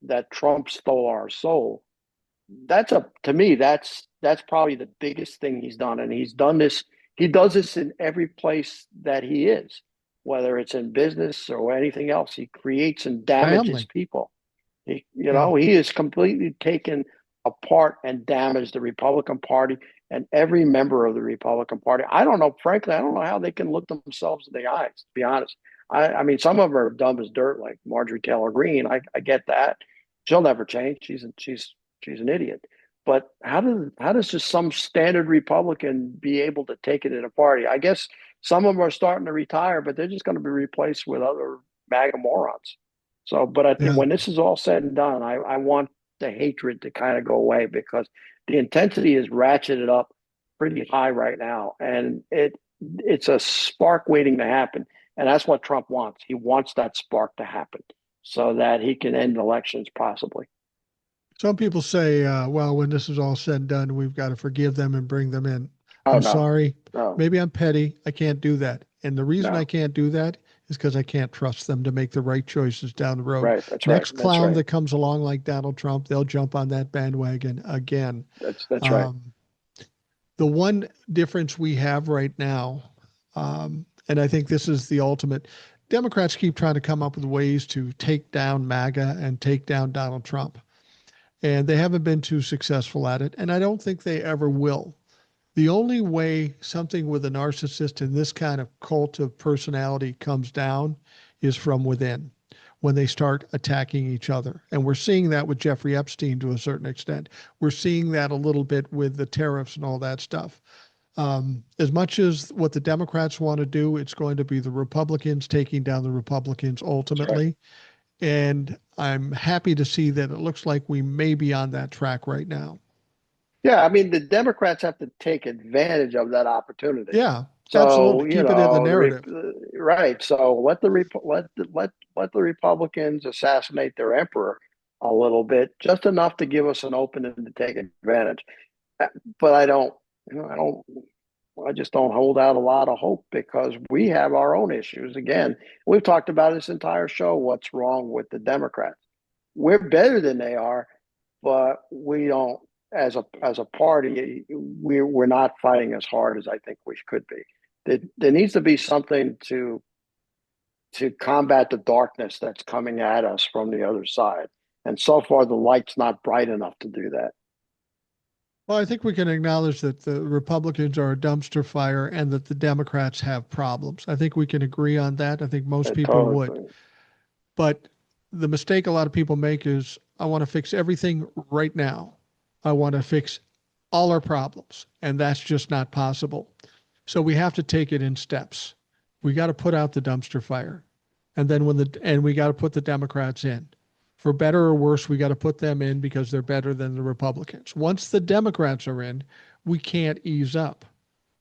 that Trump stole our soul. That's a to me that's probably the biggest thing he's done, and he's done this. He does this in every place that he is, whether it's in business or anything else. He creates and damages Family. people. Yeah. He has completely taken apart and damaged the Republican Party and every member of the Republican Party. I don't know, frankly, I don't know how they can look themselves in the eyes, to be honest. I mean, some of them are dumb as dirt, like Marjorie Taylor Greene. I get that. She'll never change. She's an idiot. But how does just some standard Republican be able to take it in a party? I guess some of them are starting to retire, but they're just going to be replaced with other MAGA morons. So, but I think Yeah. when this is all said and done, I want the hatred to kind of go away because the intensity is ratcheted up pretty high right now, and it's a spark waiting to happen, and that's what Trump wants. He wants that spark to happen so that he can end elections possibly. Some people say, well, when this is all said and done, we've got to forgive them and bring them in. Oh I'm no, sorry. no, Maybe I'm petty. I can't do that. And the reason I no. can't do that is because I can't trust them to make the right choices down the road. Right, that's right, Next that's clown right, that comes along like Donald Trump, they'll jump on that bandwagon again. that's right. Um, the one difference we have right now, and I think this is the ultimate, Democrats keep trying to come up with ways to take down MAGA and take down Donald Trump. And they haven't been too successful at it. And I don't think they ever will. The only way something with a narcissist in this kind of cult of personality comes down is from within when they start attacking each other. And we're seeing that with Jeffrey Epstein to a certain extent. We're seeing that a little bit with the tariffs and all that stuff. As much as what the Democrats want to do, it's going to be the Republicans taking down the Republicans That's right. ultimately. And I'm happy to see that it looks like we may be on that track right now. Yeah, I mean the Democrats have to take advantage of that opportunity. Yeah, So absolutely. Keep it in the narrative. right. So let the Republicans assassinate their emperor a little bit, just enough to give us an opening to take advantage. But I don't, I just don't hold out a lot of hope because we have our own issues. Again, we've talked about this entire show. What's wrong with the Democrats? We're better than they are, but we don't as a party we're not fighting as hard as I think we could be. There needs to be something to combat the darkness that's coming at us from the other side. And so far the light's not bright enough to do that. Well, I think we can acknowledge that the Republicans are a dumpster fire and that the Democrats have problems. I think we can agree on that. I think most people would. Totally. But the mistake a lot of people make is I want to fix everything right now. I want to fix all our problems. And that's just not possible. So we have to take it in steps. We got to put out the dumpster fire. And we got to put the Democrats in. For better or worse, we got to put them in because they're better than the Republicans. Once the Democrats are in, we can't ease up.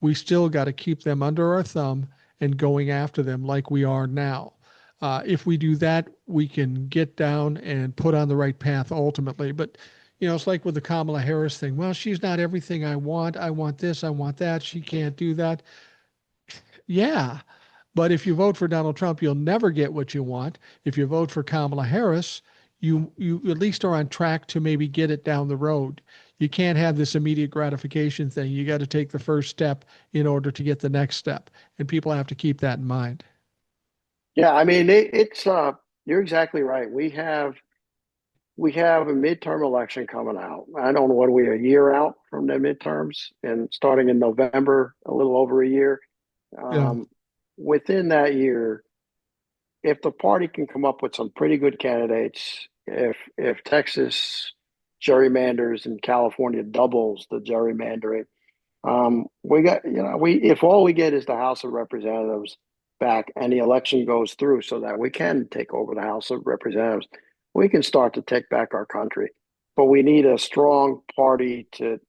We still got to keep them under our thumb and going after them like we are now. If we do that, we can get down and put on the right path ultimately. But, it's like with the Kamala Harris thing. Well, she's not everything I want. I want this, I want that. She can't do that. Yeah. But if you vote for Donald Trump, you'll never get what you want. If you vote for Kamala Harris, you at least are on track to maybe get it down the road. You can't have this immediate gratification thing. You got to take the first step in order to get the next step. And people have to keep that in mind. Yeah, I mean it's you're exactly right. We have a midterm election coming out. I don't know what are we a year out from the midterms and starting in November, a little over a year. Yeah. Um, Within that year, if the party can come up with some pretty good candidates, if Texas gerrymanders and California doubles the gerrymandering, we got we if all we get is the House of Representatives back and the election goes through so that we can take over the House of Representatives, we can start to take back our country. But we need a strong party to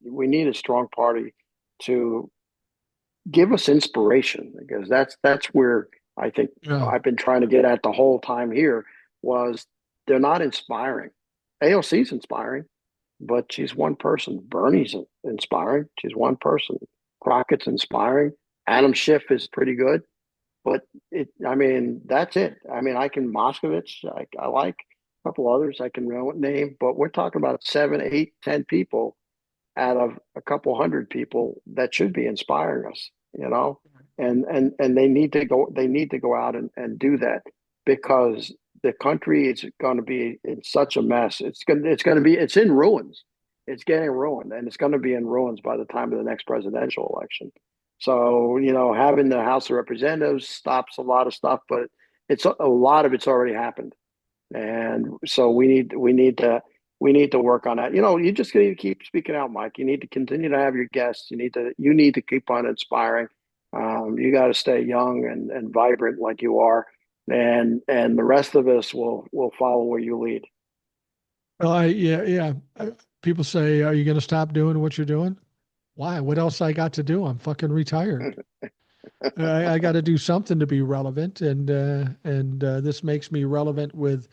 give us inspiration because that's where I think Yeah. I've been trying to get at the whole time here was they're not inspiring. AOC's inspiring, but she's one person. Bernie's inspiring. She's one person. Crockett's inspiring. Adam Schiff is pretty good, but I mean, that's it. I mean, I can Moskovich. I like. couple others I can name, but we're talking about seven, eight, 10 people out of a couple hundred people that should be inspiring us, you know, and they need to go out and do that because the country is going to be in such a mess. It's in ruins. It's getting ruined, and it's going to be in ruins by the time of the next presidential election. So, having the House of Representatives stops a lot of stuff, but it's a lot of it's already happened. And so we need to work on that. You just need to keep speaking out, Mike. You need to continue to have your guests. You need to keep on inspiring. You got to stay young and vibrant like you are, and the rest of us will follow where you lead. Well, yeah, yeah. People say, "Are you going to stop doing what you're doing?" Why? What else I got to do? I'm fucking retired. I got to do something to be relevant, and this makes me relevant with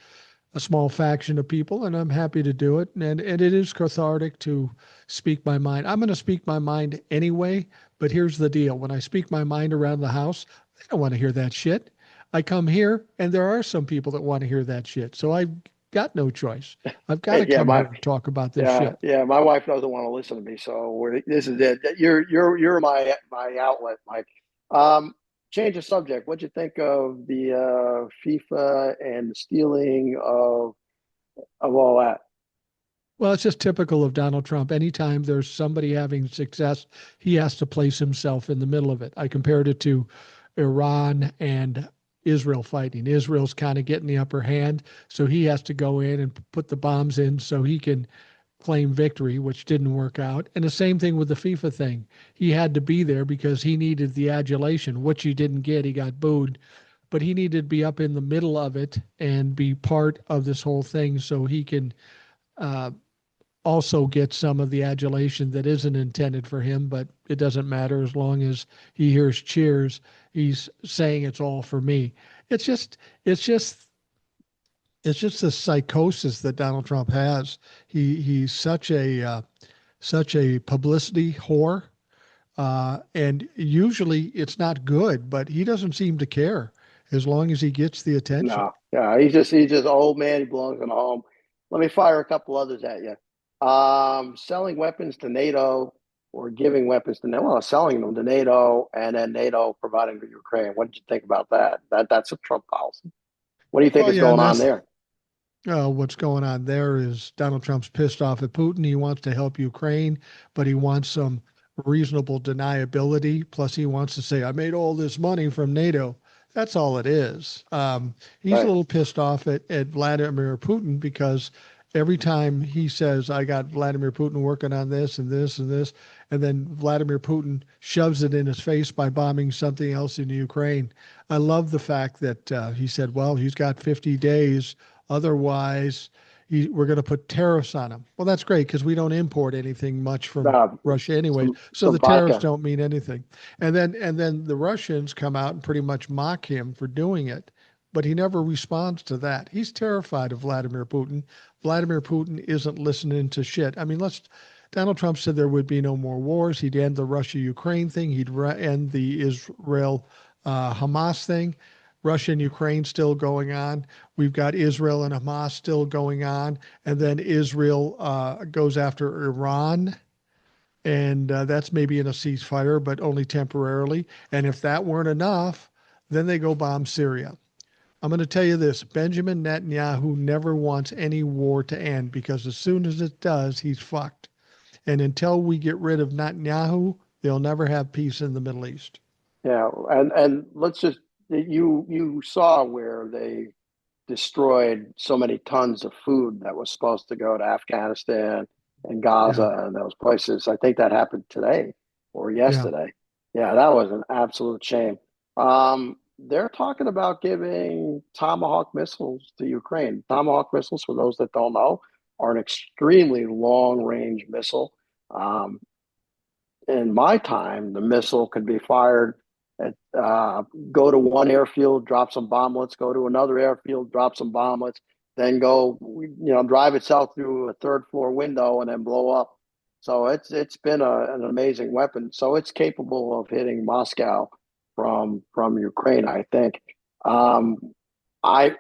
a small faction of people, and I'm happy to do it. And it is cathartic to speak my mind. I'm going to speak my mind anyway, but here's the deal: when I speak my mind around the house, they don't want to hear that shit. I come here, and there are some people that want to hear that shit. So I've got no choice. I've got to Yeah, come here and talk about this yeah, shit. yeah. My wife doesn't want to listen to me, so this is it. You're my outlet, Mike. Um, Change the subject. What'd you think of the FIFA and the stealing of all that? Well, it's just typical of Donald Trump. Anytime there's somebody having success, he has to place himself in the middle of it. I compared it to Iran and Israel fighting. Israel's kind of getting the upper hand, so he has to go in and put the bombs in so he can claim victory, which didn't work out. And the same thing with the FIFA thing. He had to be there because he needed the adulation, which he didn't get. He got booed, but he needed to be up in the middle of it and be part of this whole thing so he can uh, also get some of the adulation that isn't intended for him, but it doesn't matter as long as he hears cheers. He's saying it's all for me. It's just, it's just, it's just the psychosis that Donald Trump has. He's such a publicity whore, and usually it's not good, but he doesn't seem to care as long as he gets the attention. No, yeah, he's just an old man. He belongs in a home. Let me fire a couple others at you. Selling weapons to NATO or giving weapons to NATO, well, selling them to NATO and then NATO providing to Ukraine. What did you think about that? That's a Trump policy. What do you think Well, is yeah, and going on that's there? what's going on there is Donald Trump's pissed off at Putin. He wants to help Ukraine, but he wants some reasonable deniability. Plus, he wants to say, I made all this money from NATO. That's all it is. He's a Right. little pissed off at Vladimir Putin because every time he says, I got Vladimir Putin working on this and this and this, and then Vladimir Putin shoves it in his face by bombing something else in Ukraine. I love the fact that he said, well, he's got 50 days. Otherwise, we're going to put tariffs on them. Well, that's great because we don't import anything much from Russia anyways. So Some the tariffs vodka. don't mean anything. And then the Russians come out and pretty much mock him for doing it, but he never responds to that. He's terrified of Vladimir Putin. Vladimir Putin isn't listening to shit. I mean, let's Donald Trump said there would be no more wars. He'd end the Russia-Ukraine thing. He'd end the Israel Hamas thing. Russia and Ukraine still going on. We've got Israel and Hamas still going on, and then Israel goes after Iran, and that's maybe in a ceasefire, but only temporarily. And if that weren't enough, then they go bomb Syria. I'm going to tell you this: Benjamin Netanyahu never wants any war to end because as soon as it does, he's fucked. And until we get rid of Netanyahu, they'll never have peace in the Middle East. Yeah, and let's just you saw where they destroyed so many tons of food that was supposed to go to Afghanistan and Yeah, Gaza and those places. I think that happened today or yeah. yesterday. Yeah, that was an absolute shame. They're talking about giving Tomahawk missiles to Ukraine. Tomahawk missiles, for those that don't know, are an extremely long range missile. Um, in my time, the missile could be fired at go to one airfield, drop some bomblets, go to another airfield, drop some bomblets, then drive itself through a third floor window and then blow up. So it's been an amazing weapon. So it's capable of hitting Moscow from Ukraine, I think. Um,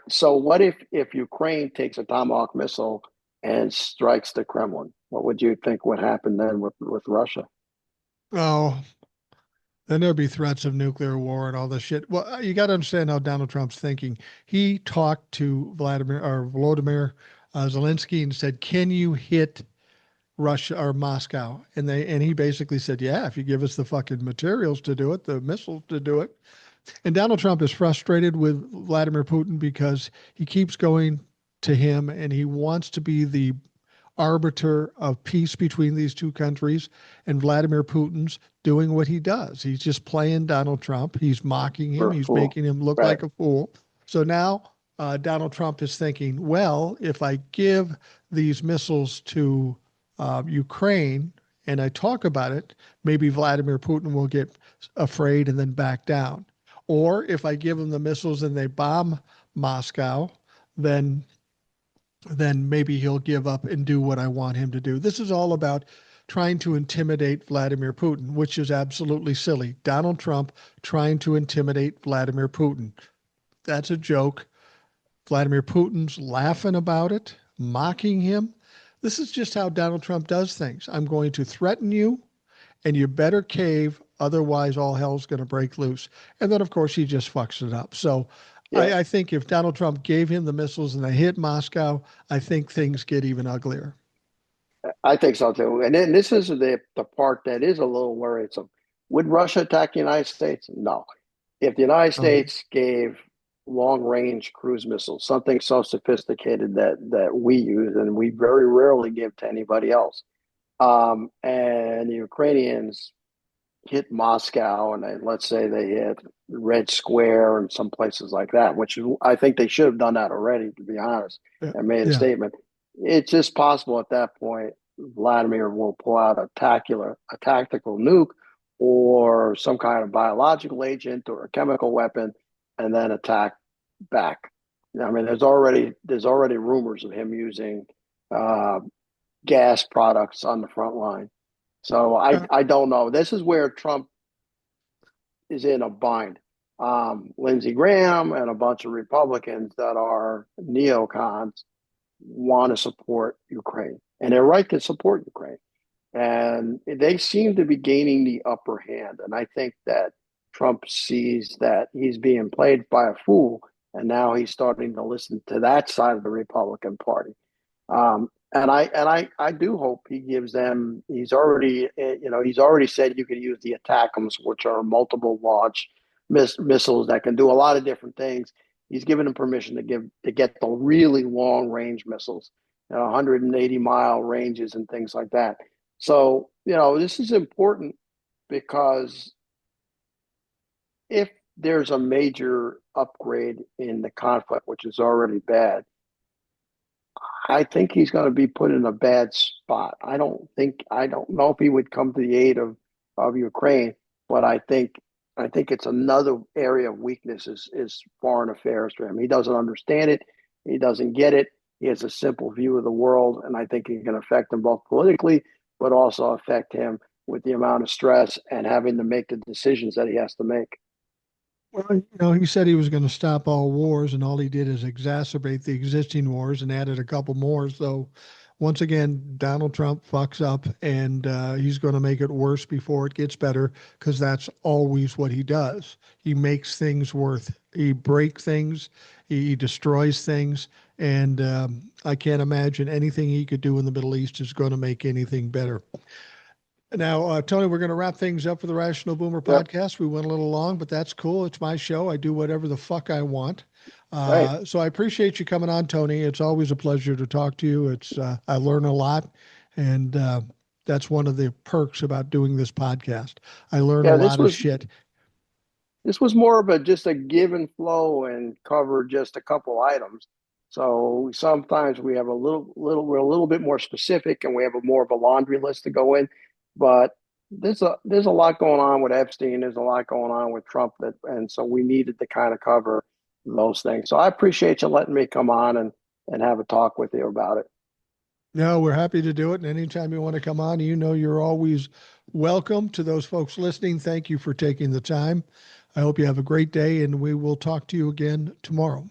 So what if Ukraine takes a Tomahawk missile and strikes the Kremlin? What would you think would happen then with Russia? Oh, then there'd be threats of nuclear war and all this shit. Well, you got to understand how Donald Trump's thinking. He talked to Volodymyr Zelensky and said, "Can you hit Russia or Moscow?" And he basically said, "Yeah, if you give us the fucking materials to do it, the missiles to do it." And Donald Trump is frustrated with Vladimir Putin because he keeps going to him and he wants to be the arbiter of peace between these two countries. And Vladimir Putin's doing what he does. He's just playing Donald Trump. He's mocking him. For a He's fool, making him look right? like a fool. So now Donald Trump is thinking, well, if I give these missiles to Ukraine and I talk about it, maybe Vladimir Putin will get afraid and then back down. Or if I give them the missiles and they bomb Moscow, then maybe he'll give up and do what I want him to do. This is all about trying to intimidate Vladimir Putin, which is absolutely silly. Donald Trump trying to intimidate Vladimir Putin. That's a joke. Vladimir Putin's laughing about it, mocking him. This is just how Donald Trump does things. I'm going to threaten you, and you better cave. Otherwise, all hell's going to break loose. And then, of course, he just fucks it up. So Yeah, I think if Donald Trump gave him the missiles and they hit Moscow, I think things get even uglier. I think so too. And then this is the part that is a little worrisome. Would Russia attack the United States? No. If the United Oh, States gave long range cruise missiles, something so sophisticated that we use and we very rarely give to anybody else, and the Ukrainians hit Moscow and let's say they hit Red Square and some places like that, which I think they should have done that already, to be honest, yeah. and made a Yeah. statement. It's just possible at that point Vladimir will pull out a tactical nuke or some kind of biological agent or a chemical weapon and then attack back. I mean, there's already rumors of him using uh, gas products on the front line. So I Uh, I don't know. This is where Trump is in a bind. Lindsey Graham and a bunch of Republicans that are neocons want to support Ukraine, and they're right to support Ukraine. And they seem to be gaining the upper hand. And I think that Trump sees that he's being played by a fool, and now he's starting to listen to that side of the Republican Party. And I do hope he gives them. He's already said you can use the ATACMS, which are multiple launch missiles that can do a lot of different things. He's given them permission to get the really long range missiles, 180-mile ranges and things like that. So this is important because if there's a major upgrade in the conflict, which is already bad, I think he's going to be put in a bad spot. I don't know if he would come to the aid of Ukraine, but I think it's another area of weakness is foreign affairs for him. He doesn't understand it. He doesn't get it. He has a simple view of the world, and I think it can affect him both politically, but also affect him with the amount of stress and having to make the decisions that he has to make. well, he said he was going to stop all wars, and all he did is exacerbate the existing wars and added a couple more. So, once again, Donald Trump fucks up, and he's going to make it worse before it gets better because that's always what he does. He makes things worth. He breaks things, he destroys things, and I can't imagine anything he could do in the Middle East is going to make anything better. Now, Tony, we're going to wrap things up for the Rational Boomer Yep. podcast. We went a little long, but that's cool. It's my show. I do whatever the fuck I want. Right. So I appreciate you coming on, Tony. It's always a pleasure to talk to you. I learn a lot, and that's one of the perks about doing this podcast. I learn a Yeah. lot of shit. This was more of a just a give and flow and cover just a couple items. So sometimes we have we're a little bit more specific and we have a more of a laundry list to go in. But there's a lot going on with Epstein. There's a lot going on with Trump and so we needed to kind of cover those things. So I appreciate you letting me come on and have a talk with you about it. No, we're happy to do it. And anytime you want to come on, you're always welcome. To those folks listening, thank you for taking the time. I hope you have a great day, and we will talk to you again tomorrow.